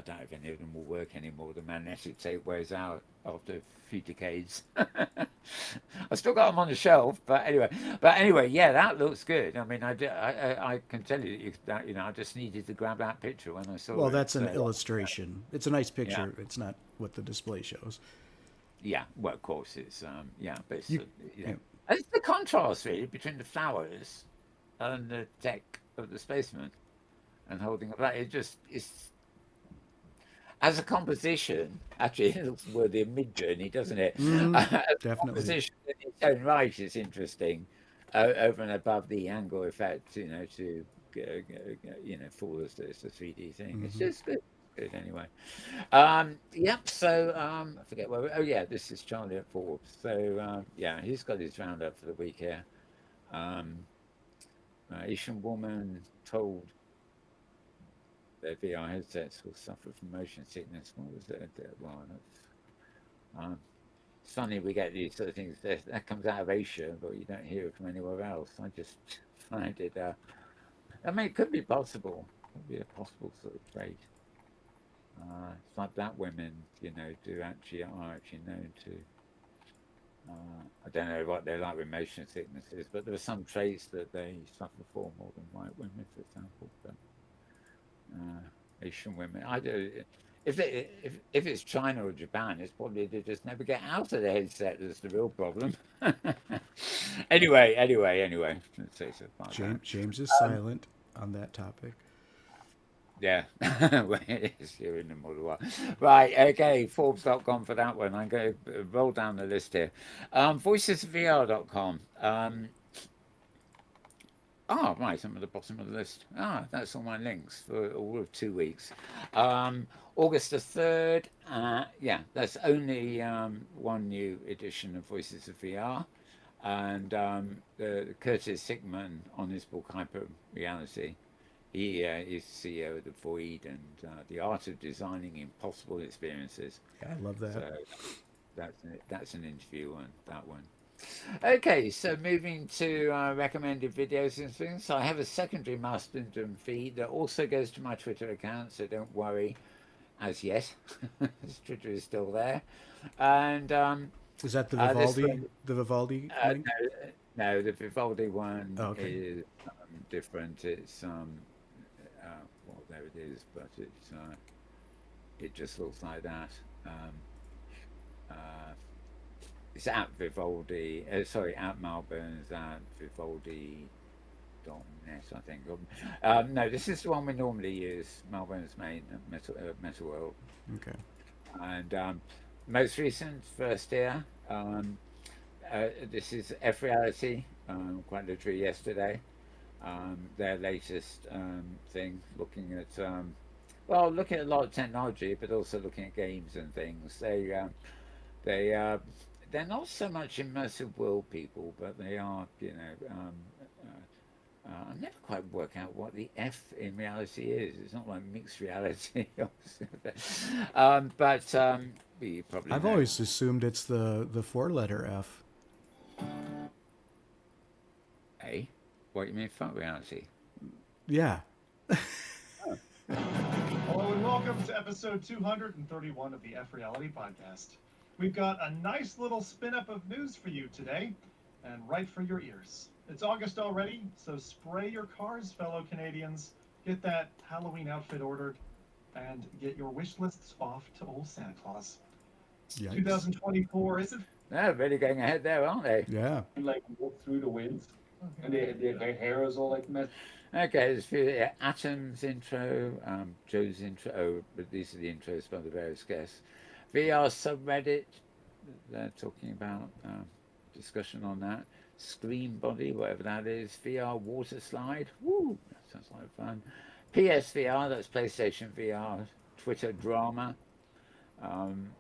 doubt if any of them will work anymore. The magnetic tape wears out after a few decades. I still got them on the shelf, but anyway, yeah, that looks good. I mean, I can tell you that I just needed to grab that picture when I saw Well, it. that's an So illustration. It's a nice yeah, picture. It's not what the display shows. yeah. Well, of course, it's but it's You, yeah. it's the contrast really between the flowers and the deck of the spaceman and holding a flag. It's as a composition, actually, it looks worthy of mid-journey, doesn't it? Hmm. As a Definitely. composition in its own right is interesting, over and above the angle effect, to fool us that it's a 3D thing. It's Hmm. just good. Good anyway. Yep. So I forget where. Oh yeah, this is Charlie at Forbes. So yeah, he's got his roundup for the week here. Um, Asian woman told their VR headsets will suffer from motion sickness. What was it? Well, um, it's funny we get these sort of things that comes out of Asia, but you don't hear it from anywhere else. I just find it. I mean, it could be possible. Could be a possible sort of trait. It's like black women, are actually known to. I don't know what they're like with motion sicknesses, but there are some traits that they suffer for more than white women, for example. But Asian women, I do. If it's China or Japan, it's probably they just never get out of the headset. That's the real problem. Anyway. Let's say so about that. James is silent on that topic. Yeah, well, it is here in the Model Y. Right, okay, Forbes.com for that one. I'm going to roll down the list here. Voicesvr.com. Right, I'm at the bottom of the list. That's all my links for all of 2 weeks. August the 3rd, yeah, that's only one new edition of Voices of VR. And Curtis Hickman on his book Hyper Reality. He is CEO of the Void and the Art of Designing Impossible Experiences. Yeah, I love that. So that's an interview on that one. Okay, so moving to recommended videos and things. So I have a secondary Mastodon feed that also goes to my Twitter account, so don't worry as yet. Twitter is still there. And Is that the this Vivaldi? one, The Vivaldi link? no, the Vivaldi one Oh, okay. is different. It's well, there it is, but it just looks like that. Uh, it's at Vivaldi. Sorry, at Mal Burns at Vivaldi.net, I think. No, this is the one we normally use. Mal Burns main Metal World, Okay. and most recent first year. This is F Reality. Quite literally yesterday. their latest thing, looking at looking at a lot of technology, but also looking at games and things. They they're not so much immersive world people, but they are, I never quite work out what the F in reality is. It's not like mixed reality. But you probably I've know. always assumed it's the four-letter F. A? What do you mean fuck reality? Yeah. Hello and welcome to episode 231 of the F Reality Podcast. We've got a nice little spin-up of news for you today, and right for your ears. It's August already, so spray your cars, fellow Canadians. Get that Halloween outfit ordered, and get your wish lists off to old Santa Claus. Yikes. 2024, is it? They're really going ahead there, aren't they? Yeah. Like walk through the wind, and their hair is all like messed. Okay, there's a few Atom's intro, Joe's intro. Oh, but these are the intros by the various guests. VR subreddit, they're talking about discussion on that. Screen body, whatever that is. VR water slide. Woo, that sounds like fun. PSVR, that's PlayStation VR. Twitter drama.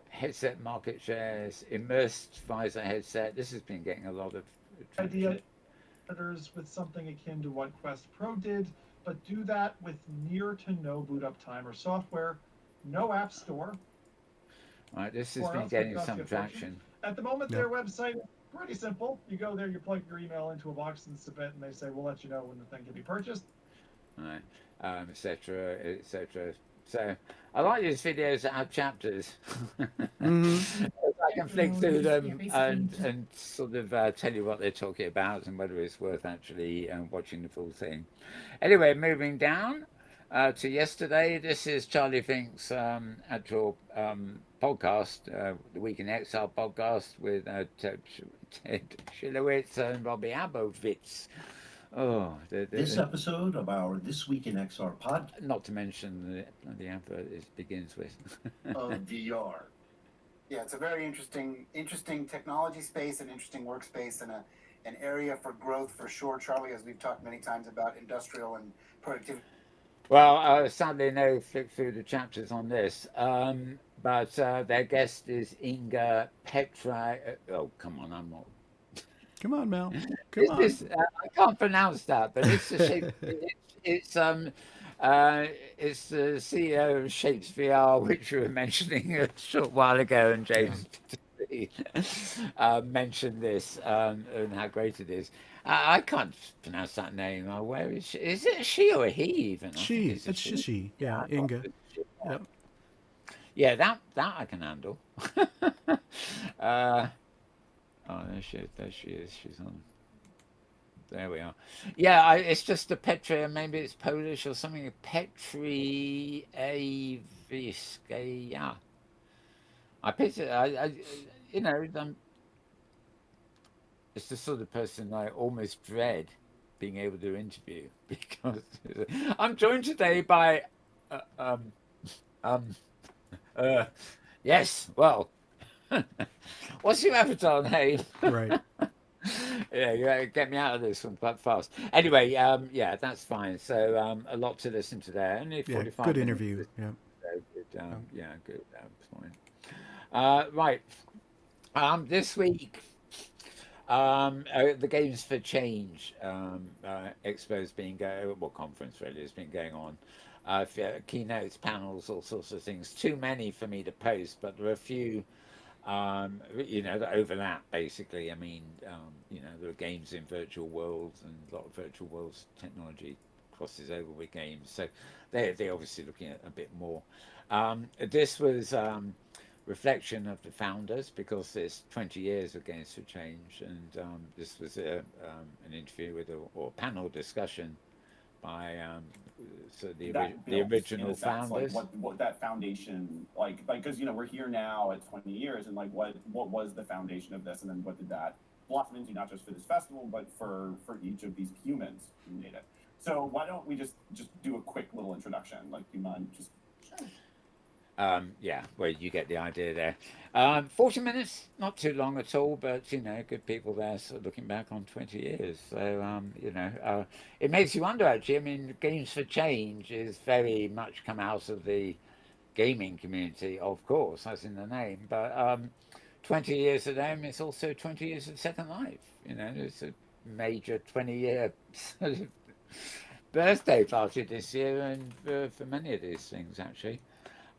Headset market shares. Immersed visor headset. This has been getting a lot of Idea with something akin to what Quest Pro did, but do that with near to no boot up time or software, no app store. Right, this has been getting some traction. At the moment, their website is pretty simple. You go there, you plug your email into a box and submit, and they say, we'll let you know when the thing can be purchased. Right, etc., etc. So I like these videos that have chapters. I can flick through them and sort of tell you what they're talking about and whether it's worth actually watching the full thing. Anyway, moving down to yesterday. This is Charlie Fink's actual podcast, the Week in Exile podcast with Ted Schilowitz and Robbie Abovitz. Oh, This episode of our This Week in XR podcast. Not to mention the advert it begins with. Of VR. Yeah, it's a very interesting technology space, an interesting workspace, and an area for growth for sure, Charlie, as we've talked many times about industrial and productivity. Well, sadly, no flick through the chapters on this, but their guest is Inga Petra. Oh, come on, I'm not. Come on, Mel. Come on. I can't pronounce that, but it's it's the CEO of Shapes VR, which you were mentioning a short while ago, and James mentioned this and how great it is. I can't pronounce that name. Where is she? Is it a she or a he even? She. It's she. Yeah, Inga. Yep. Yeah, that I can handle. Oh, there she is. She's on. There we are. Yeah, it's just a Petri, maybe it's Polish or something. Petri Aviskaya. I picture, it's the sort of person I almost dread being able to interview because I'm joined today by, yes, well. What's your avatar name? Right. Yeah, you gotta get me out of this one quite fast. Anyway, yeah, that's fine. So a lot to listen to there. Only 45 good minutes. interview. Yeah. Good. Fine. Right. This week, the Games for Change expo's been conference really has been going on. Keynotes, panels, all sorts of things. Too many for me to post, but there are a few. That overlap basically. I mean, there are games in virtual worlds, and a lot of virtual worlds technology crosses over with games. So they're obviously looking at a bit more. This was reflection of the founders because it's 20 years of Games for Change, and this was an interview with or panel discussion by the original founders. Like what that foundation like because we're here now at 20 years, and like what was the foundation of this, and then what did that blossom into, not just for this festival but for each of these humans who made it. So why don't we just do a quick little introduction? Like, do you mind just? Yeah, well, you get the idea there. 40 minutes, not too long at all, but good people there. So looking back on 20 years, so it makes you wonder. Actually, I mean, Games for Change is very much come out of the gaming community, of course, as in the name. But 20 years of them, it's also 20 years of Second Life. It's a major 20-year sort of birthday party this year, and for many of these things, actually.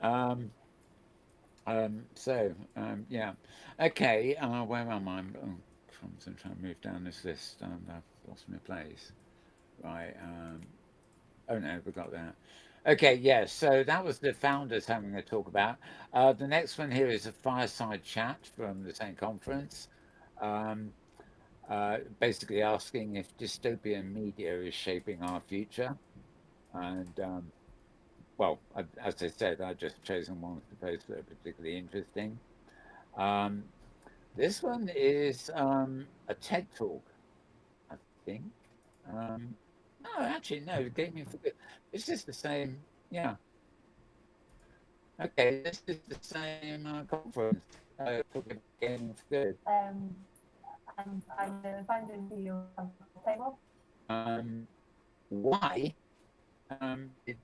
Um, yeah. Okay, where am I? I'm trying to move down this list, and I've lost my place. Right. Oh no, we got that. Okay, yes. So that was the founders having a talk about. The next one here is a fireside chat from the same conference, um, basically asking if dystopian media is shaping our future. And well, as I said, I just chosen one of the posts that are particularly interesting. Um, this one is a TED talk, I think. Um, no, actually, no. Gaming for Good. It's just the same. Yeah. Okay, this is the same conference. Talking about gaming for good. And I'm the founder and CEO of Table. Why? On the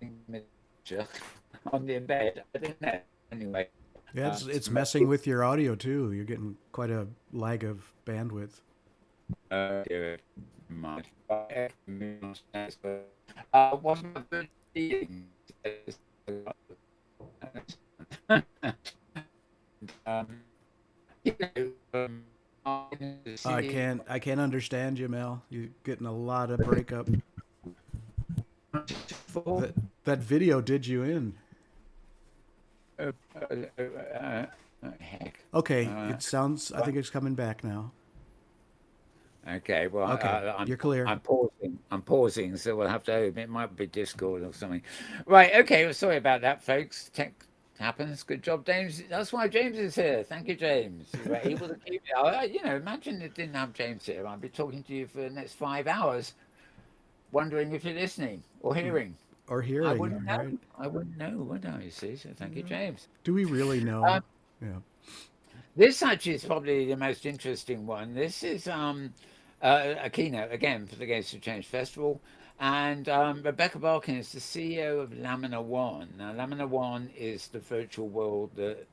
embed. I don't know. Anyway. Yeah, it's messing with your audio too. You're getting quite a lag of bandwidth. Dear my wasn't a good eating. um, you know, I can't understand you, Mel. You're getting a lot of breakup. That video did you in. Heck. Okay, it sounds. I think it's coming back now. Okay, well, Okay, you're clear. I'm pausing, so we'll have to. It might be Discord or something. Right. Okay. Well, sorry about that, folks. Tech happens. Good job, James. That's why James is here. Thank you, James. You were able to keep it. Imagine it didn't have James here. I'd be talking to you for the next 5 hours, wondering if you're listening or hearing. Or hearing. I wouldn't know. Right? I wouldn't know, would I? You see. So thank you, James. Do we really know? Yeah. This actually is probably the most interesting one. This is a keynote again for the Games for Change Festival, and Rebecca Barkin is the CEO of Lamina One. Now, Lamina One is the virtual world that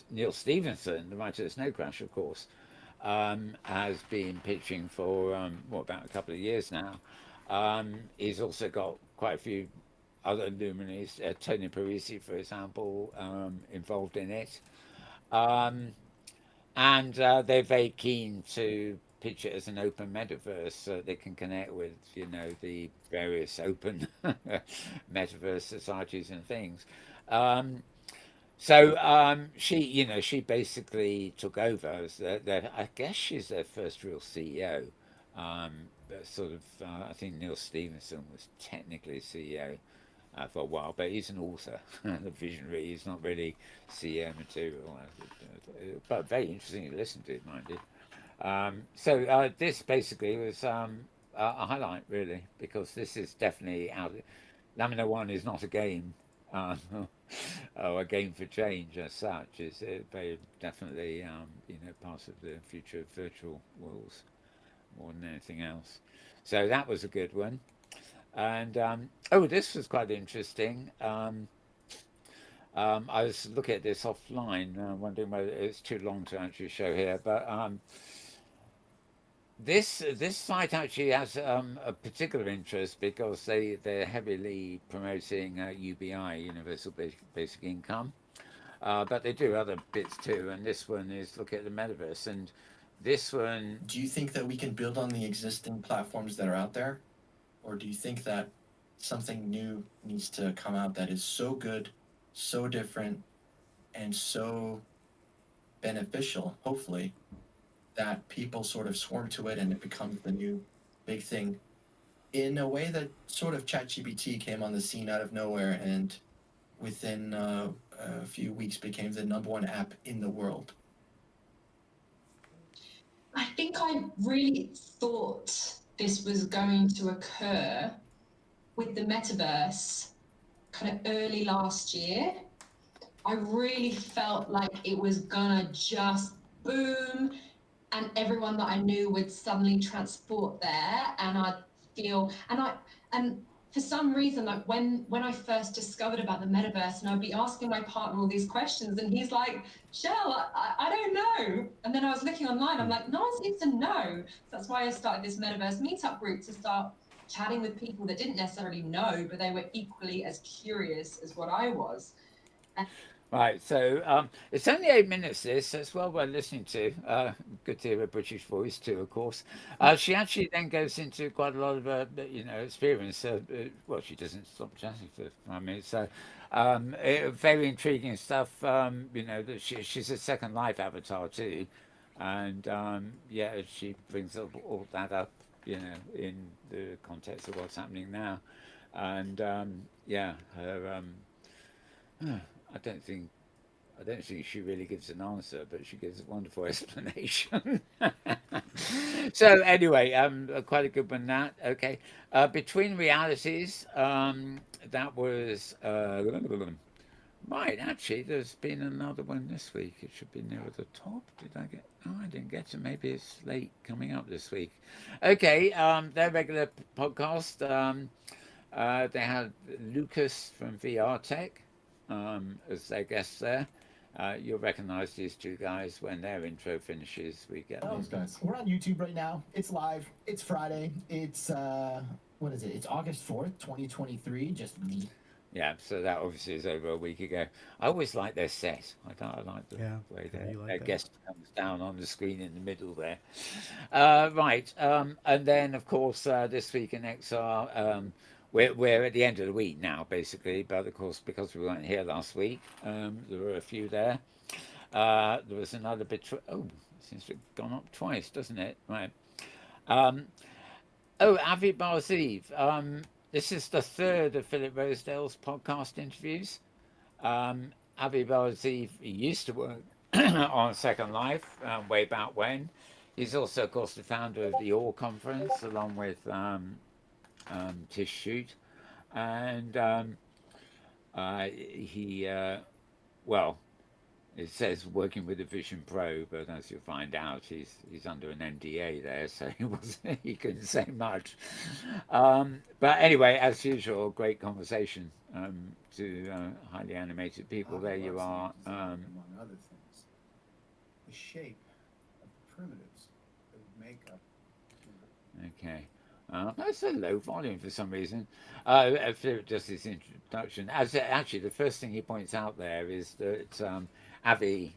Neil Stephenson, the writer of Snow Crash, of course, has been pitching for about a couple of years now. He's also got quite a few other luminaries, Tony Parisi, for example, involved in it. And they're very keen to pitch it as an open metaverse so they can connect with, the various open metaverse societies and things. She basically took over as I guess she's their first real CEO. I think Neil Stephenson was technically CEO for a while, but he's an author, a visionary. He's not really CEO material, but very interesting to listen to, mind you. This basically was a highlight, really, because this is definitely out. Lamina One is not a game, or a game for change as such. It's very definitely, part of the future of virtual worlds more than anything else. So that was a good one. And this was quite interesting. I was looking at this offline, wondering whether it's too long to actually show here. But this site actually has a particular interest because they're heavily promoting UBI, Universal Basic Income, but they do other bits too. And this one is look at the metaverse. And this one. Do you think that we can build on the existing platforms that are out there? Or do you think that something new needs to come out that is so good, so different, and so beneficial, hopefully, that people sort of swarm to it and it becomes the new big thing in a way that sort of ChatGPT came on the scene out of nowhere and within a few weeks became the #1 app in the world? I think I really thought this was going to occur with the metaverse kind of early last year. I really felt like it was gonna just boom, and everyone that I knew would suddenly transport there, and I'd feel, and for some reason, like when I first discovered about the metaverse, and I'd be asking my partner all these questions, and he's like, Shell, I don't know. And then I was looking online, I'm like, no one seems to know. So that's why I started this metaverse meetup group, to start chatting with people that didn't necessarily know, but they were equally as curious as what I was. Right, so it's only 8 minutes. This, so it's well worth listening to. Good to hear a British voice too, of course. She actually then goes into quite a lot of experience. Well, she doesn't stop chatting for 5 minutes. So very intriguing stuff. That she's a Second Life avatar too, and yeah, she brings all that up. In the context of what's happening now, and yeah, her. I don't think she really gives an answer, but she gives a wonderful explanation. So anyway, quite a good one that. Okay, Between Realities. That was right. Actually, there's been another one this week. It should be near the top. Did I get? Oh, I didn't get to. Maybe it's late coming up this week. Okay, their regular podcast. They had Lucas from VR Tech as their guests there. You'll recognize these two guys when their intro finishes. We get these guys. We're on YouTube right now. It's live. It's Friday. It's what is it? It's August 4th, 2023. Just me. Yeah, so that obviously is over a week ago. I always like their set. I like the way their guest comes down on the screen in the middle there. Right, and then of course this week in XR. We're at the end of the week now, basically, but of course, because we weren't here last week, there were a few there. There was another bit. Oh, it seems to have gone up twice, doesn't it? Right. Avi Barziv. This is the third of Philip Rosedale's podcast interviews. Avi Barziv used to work on Second Life way back when. He's also, of course, the founder of the All Conference, along with Tish Shoot, and he it says working with a Vision Pro, but as you'll find out, he's under an NDA there, so he couldn't say much. But anyway, as usual, great conversation. To highly animated people. There you are. Among other things, the shape of the primitives that would make up. Okay. That's a low volume for some reason. Just this introduction. Actually, the first thing he points out there is that Avi,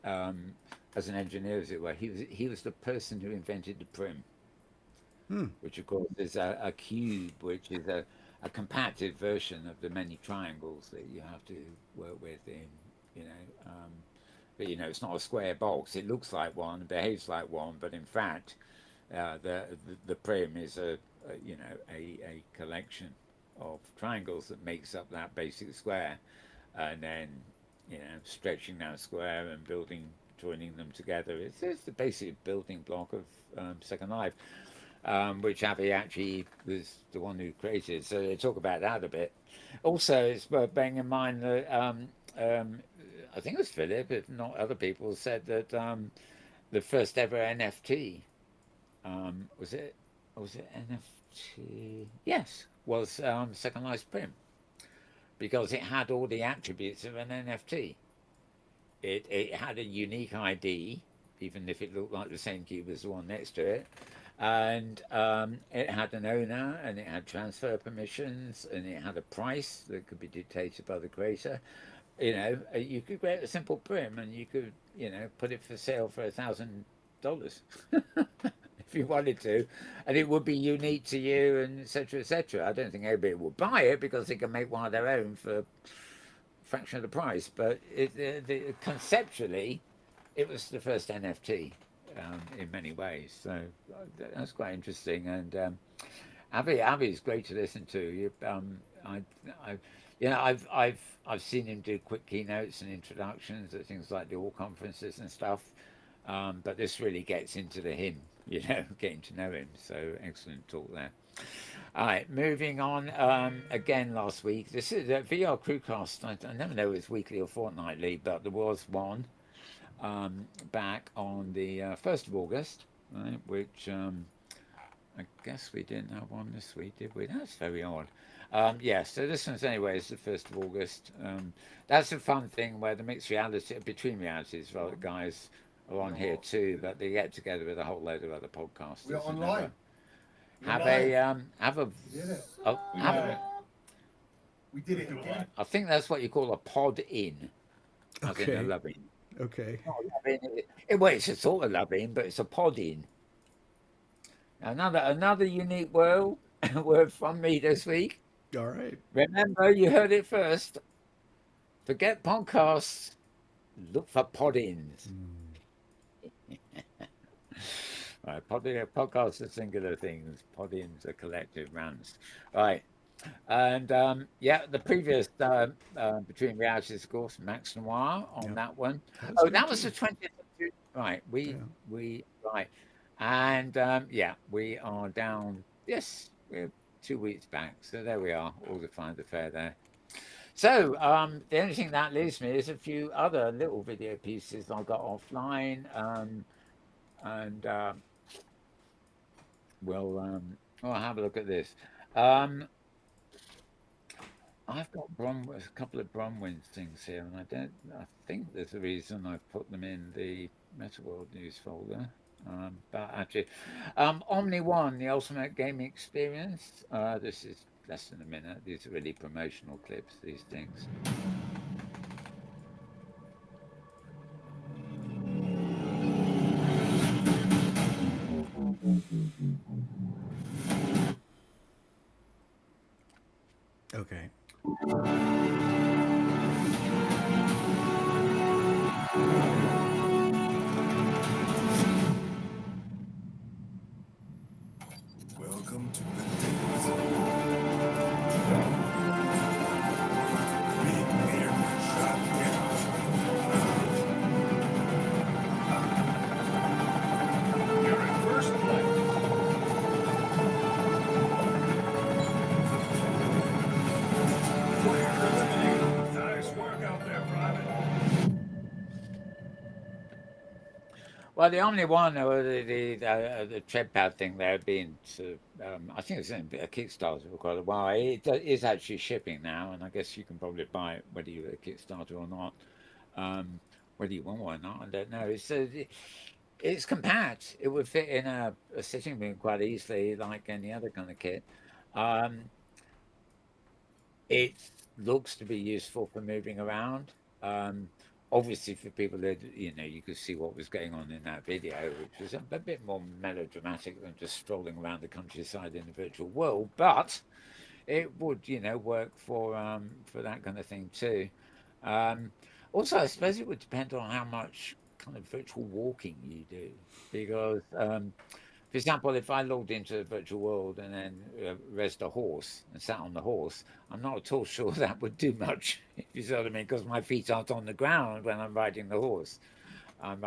as an engineer, as it were, he was the person who invented the prim, which of course is a cube, which is a compacted version of the many triangles that you have to work with but it's not a square box. It looks like one, behaves like one, but in fact. The prim is a collection of triangles that makes up that basic square, and then stretching that square and joining them together. It's the basic building block of Second Life, which Avi actually was the one who created. So they talk about that a bit. Also, it's worth bearing in mind that I think it was Philip, if not other people, said that the first ever NFT. Was it NFT? Yes, was Second Life's prim, because it had all the attributes of an NFT. It had a unique ID, even if it looked like the same cube as the one next to it, and it had an owner, and it had transfer permissions, and it had a price that could be dictated by the creator. You could create a simple prim, and you could put it for sale for $1,000. If you wanted to, and it would be unique to you, and etc. etc. I don't think everybody would buy it because they can make one of their own for a fraction of the price. But conceptually, it was the first NFT in many ways. So that's quite interesting. And Avi is great to listen to. I've seen him do quick keynotes and introductions at things like the All Conferences and stuff. But this really gets into him, getting to know him. So excellent talk there. All right, moving on. Again, last week, this is a VR Crewcast. I never know if it's weekly or fortnightly, but there was one back on the 1st of August, right, which I guess we didn't have one this week, did we? That's very odd. Yeah, so this one's anyway, it's the 1st of August. That's a fun thing where the mixed reality, between realities, well, the guys are on here too, but they get together with a whole load of other podcasters. We're online. Have a We did it again. I think that's what you call a pod in. Okay. Loving. Okay. Well, it's a sort of loving, but it's a pod in. Another unique word from me this week. All right. Remember, you heard it first. Forget podcasts. Look for pod-ins. Right, podcasts are singular things. Pod-ins are collective rants. Right. And the previous Between Realities, of course, Max Noir on that one. That was the 20th of June. Right. Right. And we are down. Yes, we're 2 weeks back. So there we are. All the fine affair there. So the only thing that leaves me is a few other little video pieces I got offline. We'll have a look at this. I've got a couple of Bromwins things here, and I think there's a reason I've put them in the Meta World News folder. But actually, Omni One, the ultimate gaming experience. This is less than a minute. These are really promotional clips, these things. Okay. Welcome to the days of Big Bear Shotgun. You're in first place. Player eliminated. Nice work out there, Private. Well, the Omni One, or the treadpad thing, there being I think it's in a Kickstarter for quite a while. It is actually shipping now, and I guess you can probably buy it whether you're a Kickstarter or not. Whether you want one or not, I don't know. It's compact. It would fit in a sitting room quite easily, like any other kind of kit. It looks to be useful for moving around. Obviously, for people that, you could see what was going on in that video, which was a bit more melodramatic than just strolling around the countryside in the virtual world. But it would, work for that kind of thing too. Also, I suppose it would depend on how much kind of virtual walking you do, because, for example, if I logged into the virtual world and then raised a horse and sat on the horse, I'm not at all sure that would do much, if you see what I mean, because my feet aren't on the ground when I'm riding the horse. I'm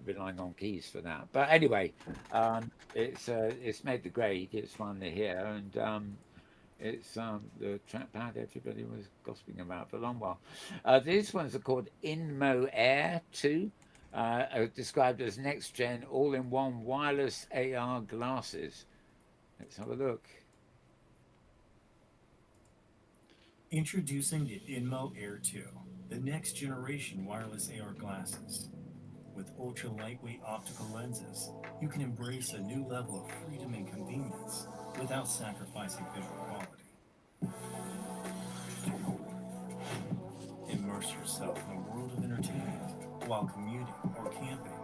relying on keys for that. But anyway, it's made the grade. It's finally here, and it's the trackpad everybody was gossiping about for a long while. These ones are called Inmo Air 2. Described as next-gen all-in-one wireless AR glasses. Let's have a look. Introducing the Inmo Air 2, the next-generation wireless AR glasses. With ultra-lightweight optical lenses, you can embrace a new level of freedom and convenience without sacrificing visual quality. Immerse yourself in a world of entertainment while commuting or camping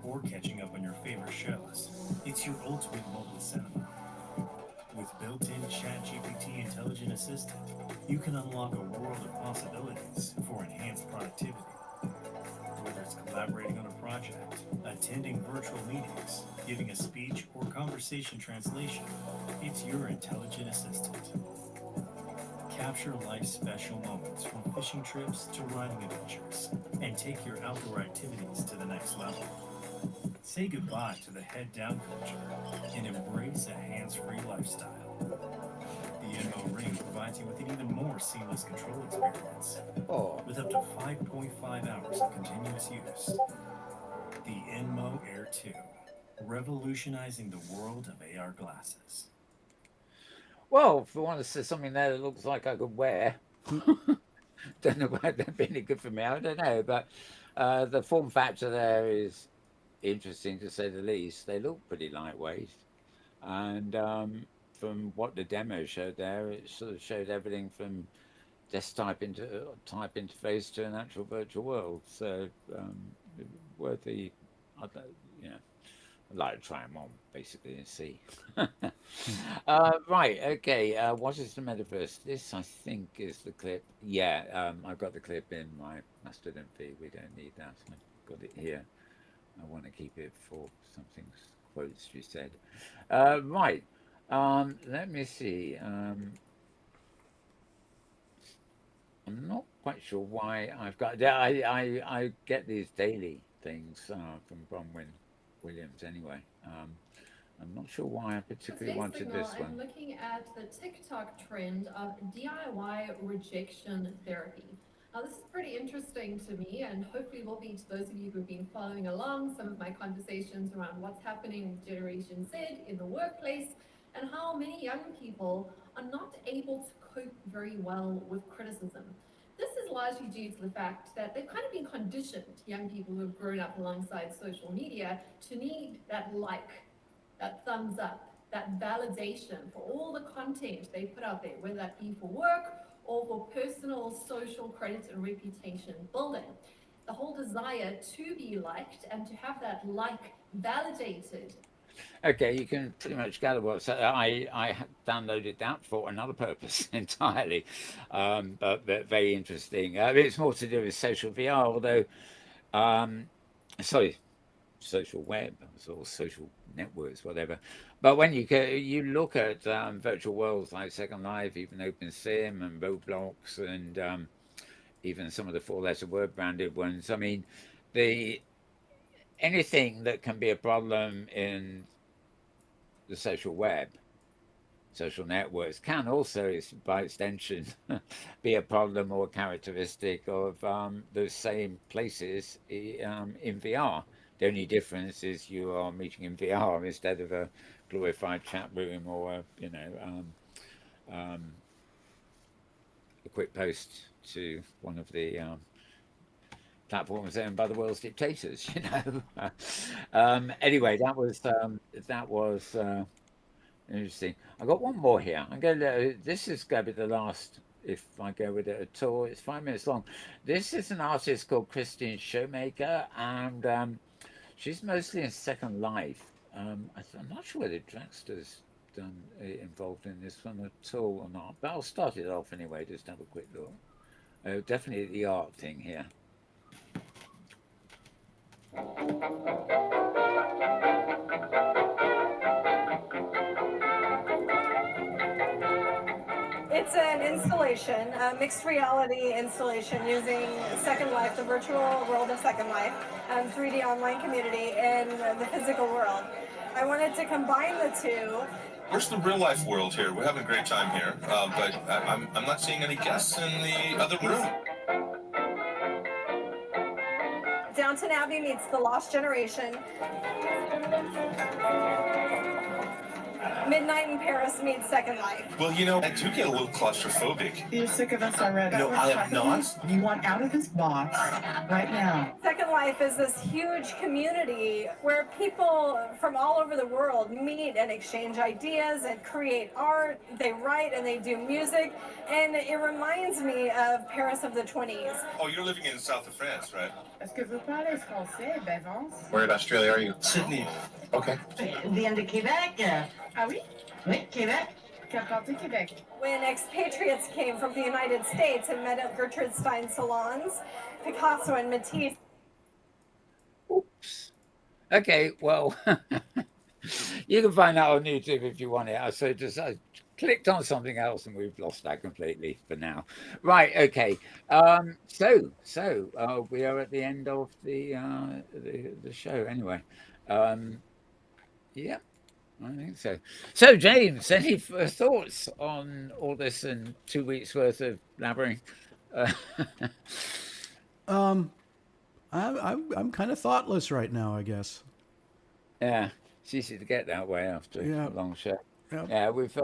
or catching up on your favorite shows. It's your ultimate mobile cinema. With built-in ChatGPT intelligent assistant, you can unlock a world of possibilities for enhanced productivity. Whether it's collaborating on a project, attending virtual meetings, giving a speech, or conversation translation, it's your intelligent assistant. Capture life's special moments from fishing trips to riding adventures, and take your outdoor activities to the next level. Say goodbye to the head-down culture and embrace a hands-free lifestyle. The Inmo Ring provides you with an even more seamless control experience. Oh. With up to 5.5 hours of continuous use. The Inmo Air 2, revolutionizing the world of AR glasses. Well, if you want to see something there that looks like I could wear, don't know whether that'd be any good for me. I don't know, but the form factor there is interesting to say the least. They look pretty lightweight, and from what the demo showed there, it sort of showed everything from desktop type interface to an actual virtual world. So worth the, you know, I'd like to try them on basically and see. Right, okay. What is the metaverse? This, I think, is the clip. Yeah, I've got the clip in my Mastodon feed. We don't need that. I've got it here. I want to keep it for something quotes you said. Right. Let me see. I'm not quite sure why I've got. I get these daily things from Bronwyn Williams anyway. I'm not sure why I particularly wanted this one. I'm looking at the TikTok trend of DIY rejection therapy. Now, this is pretty interesting to me, and hopefully will be to those of you who've been following along some of my conversations around what's happening with Generation Z in the workplace and how many young people are not able to cope very well with criticism. This is largely due to the fact that they've kind of been conditioned, young people who have grown up alongside social media, to need that like, that thumbs up, that validation for all the content they put out there, whether that be for work or for personal social credit and reputation building. The whole desire to be liked and to have that like validated. Okay, you can pretty much gather what I downloaded that for another purpose entirely, but very interesting. It's more to do with social VR, although, sorry, social web or social networks, whatever. But when you look at virtual worlds like Second Life, even OpenSim and Roblox, and even some of the four-letter word branded ones, I mean, anything that can be a problem in the social web, social networks, can also, by extension, be a problem or characteristic of those same places in VR. The only difference is you are meeting in VR instead of a glorified chat room or a quick post to one of the platforms owned by the world's dictators. You know. Anyway, that was interesting. I got one more here. I'm going to. This is going to be the last. If I go with it at all, it's 5 minutes long. This is an artist called Christine Showmaker, and she's mostly in Second Life. I'm not sure whether Draxter's involved in this one at all or not, but I'll start it off anyway, just have a quick look. Definitely the art thing here. It's an installation, a mixed reality installation using Second Life, the virtual world of Second Life, 3D online community, and the physical world. I wanted to combine the two. Where's the real life world here? We're having a great time here, but I'm not seeing any guests in the other room. Downton Abbey meets The Lost Generation. Midnight in Paris meets Second Life. Well, you know, I do get a little claustrophobic. You're sick of us already. No, I am not. You want out of this box right now. Second Life is this huge community where people from all over the world meet and exchange ideas and create art. They write and they do music. And it reminds me of Paris of the 20s. Oh, you're living in the south of France, right? Est-ce que vous parlez français, Bevance? Where in Australia are you? Sydney. Okay. Vient de Québec. Ah oui? Oui, Québec. Qu'apporte Québec? When expatriates came from the United States and met at Gertrude Stein salons, Picasso and Matisse. Oops. Okay, well, you can find that on YouTube if you want it. So just I clicked on something else and we've lost that completely for now. Right, okay. So we are at the end of the show anyway. Yeah. I think so. So, James, any thoughts on all this and 2 weeks worth of blabbering? Uh, Um, I'm kind of thoughtless right now, I guess. yeah, it's easy to get that way after Yeah. a long show. Yeah. Yeah, we've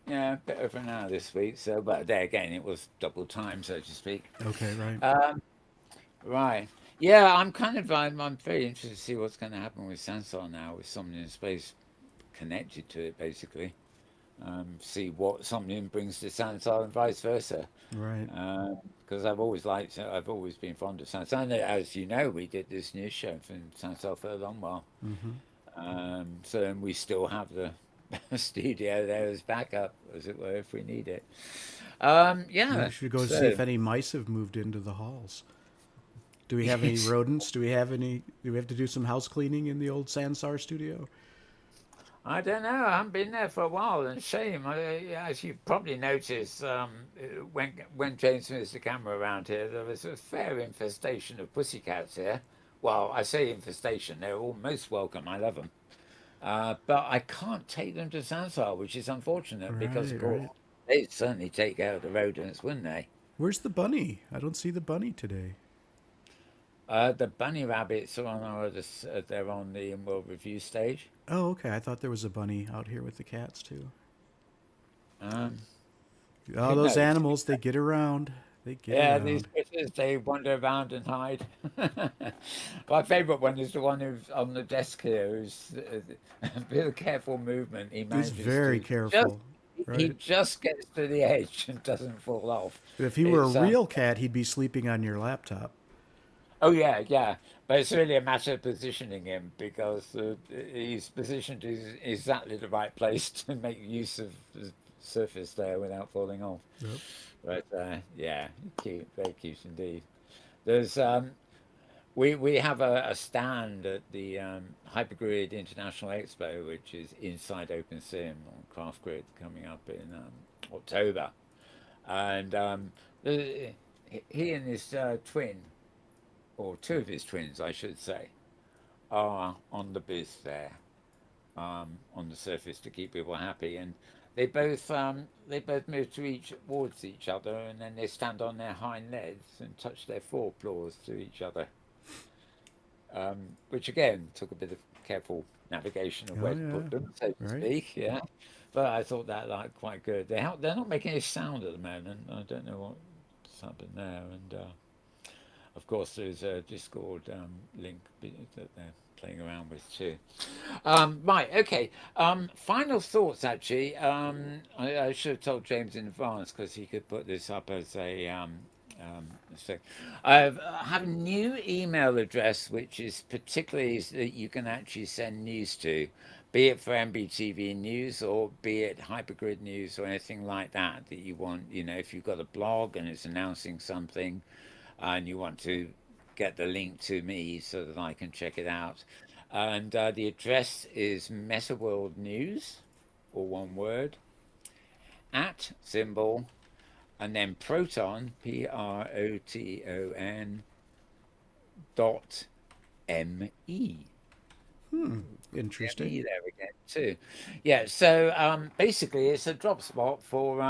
yeah, a bit over an hour this week. So, but there again, it was double time, so to speak. Okay. Right. Right. Yeah, I'm very interested to see what's going to happen with Sansar now, with something in space connected to it, basically. See what something brings to Sansar and vice versa. Right. Because I've always been fond of Sansar. And as you know, we did this news show from Sansar for a long while. So and we still have the studio there as backup, as it were, if we need it. Yeah. We should go see So, if any mice have moved into the halls. Do we have any rodents? Do we have to do some house cleaning in the old Sansar studio? I don't know. I haven't been there for a while, and shame. As you probably noticed, when James moves the camera around here, there was a fair infestation of pussycats here. Well, I say infestation; they're all most welcome. I love them, but I can't take them to Sansar, which is unfortunate because, of course, Right. they'd certainly take out the rodents, wouldn't they? Where's the bunny? I don't see the bunny today. The bunny rabbits are on they're on the World Review stage. Oh, okay. I thought there was a bunny out here with the cats too. Um, Oh, who those knows? animals, they get around. They get Yeah, these around. critters, they wander around and hide. My favourite one is the one who's on the desk here, who's with a careful movement, he He's manages very to careful, he right? just gets to the edge and doesn't fall off. If he were a It's real cat, he'd be sleeping on your laptop. oh yeah, yeah, but it's really a matter of positioning him because he's positioned in exactly the right place to make use of the surface there without falling off. Yep. But yeah, cute, very cute indeed. There's we have a stand at the Hypergrid International Expo, which is inside OpenSim on Craft Grid, coming up in October, and he and his twin, or two of his twins, I should say, are on the booth there, on the surface to keep people happy, and they both move towards each other, and then they stand on their hind legs and touch their forepaws to each other, which again took a bit of careful navigation of Oh where to put yeah, them, so to right. speak. Yeah, but I thought that like quite good. They're not making any sound at the moment. I don't know what's happened there, and of course there's a Discord link that they're playing around with too. Right, okay. Final thoughts actually. I should have told James in advance because he could put this up as a so I have a new email address which is particularly that you can actually send news to, be it for MBTV News or be it Hypergrid News or anything like that you want. You know, if you've got a blog and it's announcing something and you want to get the link to me so that I can check it out. And the address is Meta World News, or one word, at symbol, and then proton, PROTON, dot ME. Interesting. ME there again, too. Yeah, so basically it's a drop spot for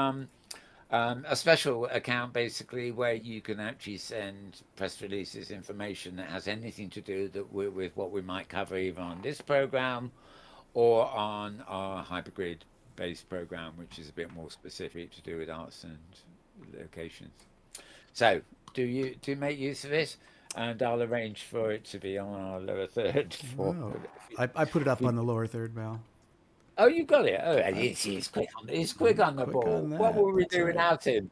a special account, basically, where you can actually send press releases, information that has anything to do with what we might cover either on this program or on our hypergrid-based program, which is a bit more specific to do with arts and locations. So do make use of it, and I'll arrange for it to be on our lower third. Wow. I put it up on the lower third, Mal. Oh, you got it. Oh, he's quick on. He's quick on the Quick ball. on What that, will we that's do right. without him?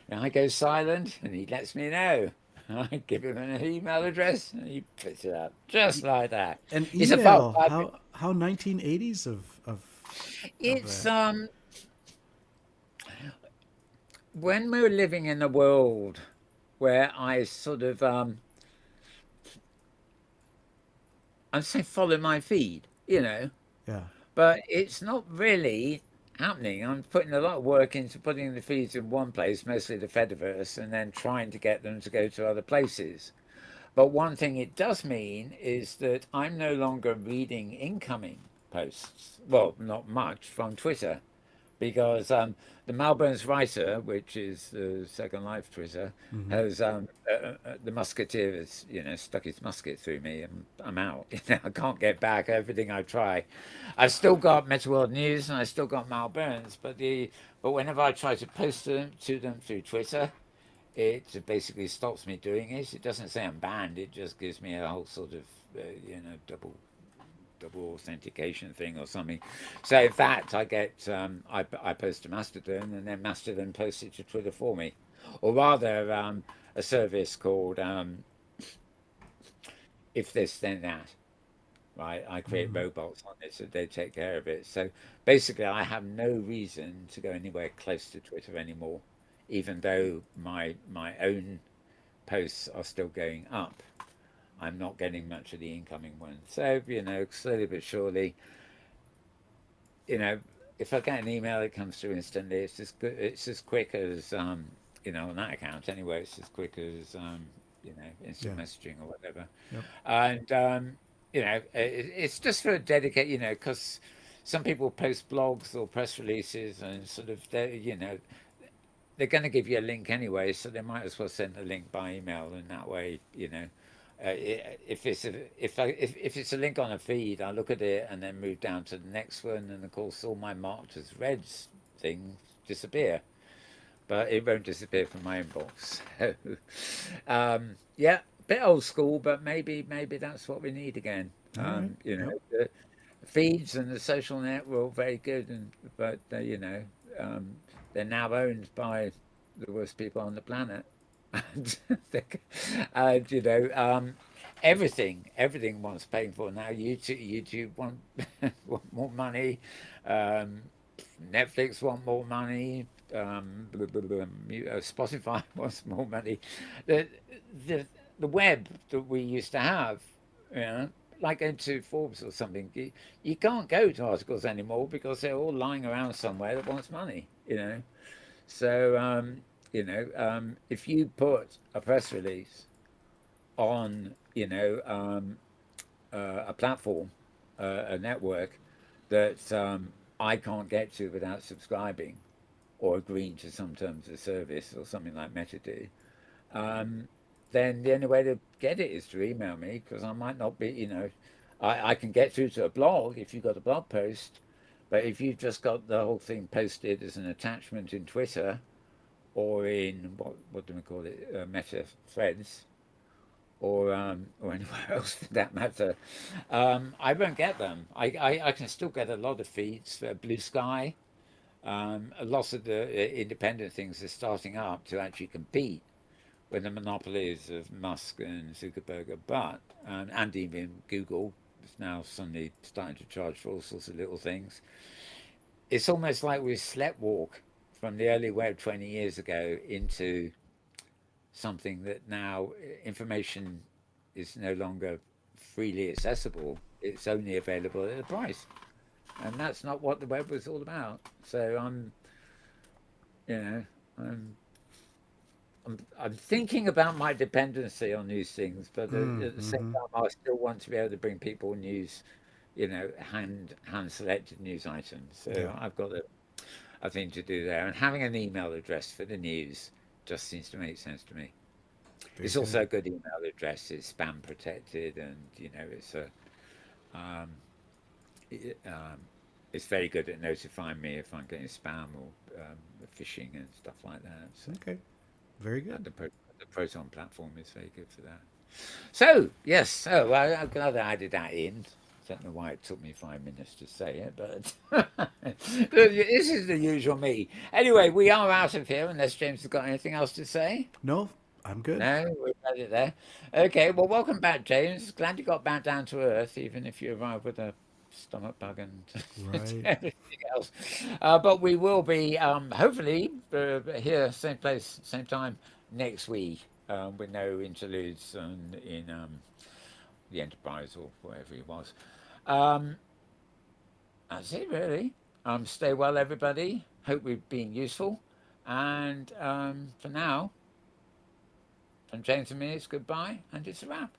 And I go silent, and he lets me know. I give him an email address, and he puts it up just like that. An It's email. about How 1980s of it's that. When we were living in a world where I sort of I'd say follow my feed, you know. Yeah. But it's not really happening. I'm putting a lot of work into putting the feeds in one place, mostly the Fediverse, and then trying to get them to go to other places. But one thing it does mean is that I'm no longer reading incoming posts. Well, not much from Twitter, because the Mal Burns writer, which is the Second Life Twitter, has the musketeer has stuck his musket through me, and I'm out. I can't get back. Everything I try, I've still got Meta World News and I still got Mal Burns, but whenever I try to post them to them through Twitter, it basically stops me doing it. It doesn't say I'm banned. It just gives me a whole sort of double authentication thing or something. So in fact, I get I post to Mastodon, and then Mastodon posts it to Twitter for me, or rather a service called If This Then That. Right, I create robots on it, so they take care of it. So basically, I have no reason to go anywhere close to Twitter anymore, even though my own posts are still going up. I'm not getting much of the incoming ones. So, slowly but surely, if I get an email, it comes through instantly. It's just good. It's as quick as, on that account anyway. It's as quick as, instant messaging or whatever. Yep. And, it's just for a dedicate, because some people post blogs or press releases and sort of, they're going to give you a link anyway, so they might as well send a link by email, and that way, if it's a link on a feed, I look at it and then move down to the next one, and of course all my marked as reds things disappear, but it won't disappear from my inbox. So, yeah, bit old school, but maybe that's what we need again. The feeds and the social net were all very good, but they're now owned by the worst people on the planet. And everything wants paying for now. YouTube want more money. Netflix want more money. Spotify wants more money. The web that we used to have, like into Forbes or something, you can't go to articles anymore because they're all lying around somewhere that wants money. So if you put a press release on, a platform, a network that I can't get to without subscribing or agreeing to some terms of service or something like Meta do, then the only way to get it is to email me, because I might not be, I can get through to a blog if you've got a blog post, but if you've just got the whole thing posted as an attachment in Twitter, or in what do we call it, Meta Threads, or anywhere else for that matter, I won't get them. I can still get a lot of feeds for Blue Sky. A lot of the independent things are starting up to actually compete with the monopolies of Musk and Zuckerberg, but and even Google is now suddenly starting to charge for all sorts of little things. It's almost like we sleptwalk from the early web 20 years ago into something that now information is no longer freely accessible. It's only available at a price, and that's not what the web was all about. So I'm thinking about my dependency on these things, but at the same time, I still want to be able to bring people news, hand selected news items. So I've got a thing to do there, and having an email address for the news just seems to make sense to me. It's also a good email address. It's spam protected, and it's very good at notifying me if I'm getting spam or phishing and stuff like that. So. Okay. Very good. The Proton platform is very good for that. So, yes, I'm glad I added that in. I don't know why it took me 5 minutes to say it, but this is the usual me. Anyway, we are out of here, unless James has got anything else to say. No, I'm good. No, we've got it there. Okay, well, welcome back, James. Glad you got back down to earth, even if you arrived with a stomach bug and everything else. But we will be hopefully here, same place, same time next week, with no interludes in the Enterprise or wherever it was. That's it, really. Stay well, everybody. Hope we've been useful. And for now, from James and me, it's goodbye, and it's a wrap.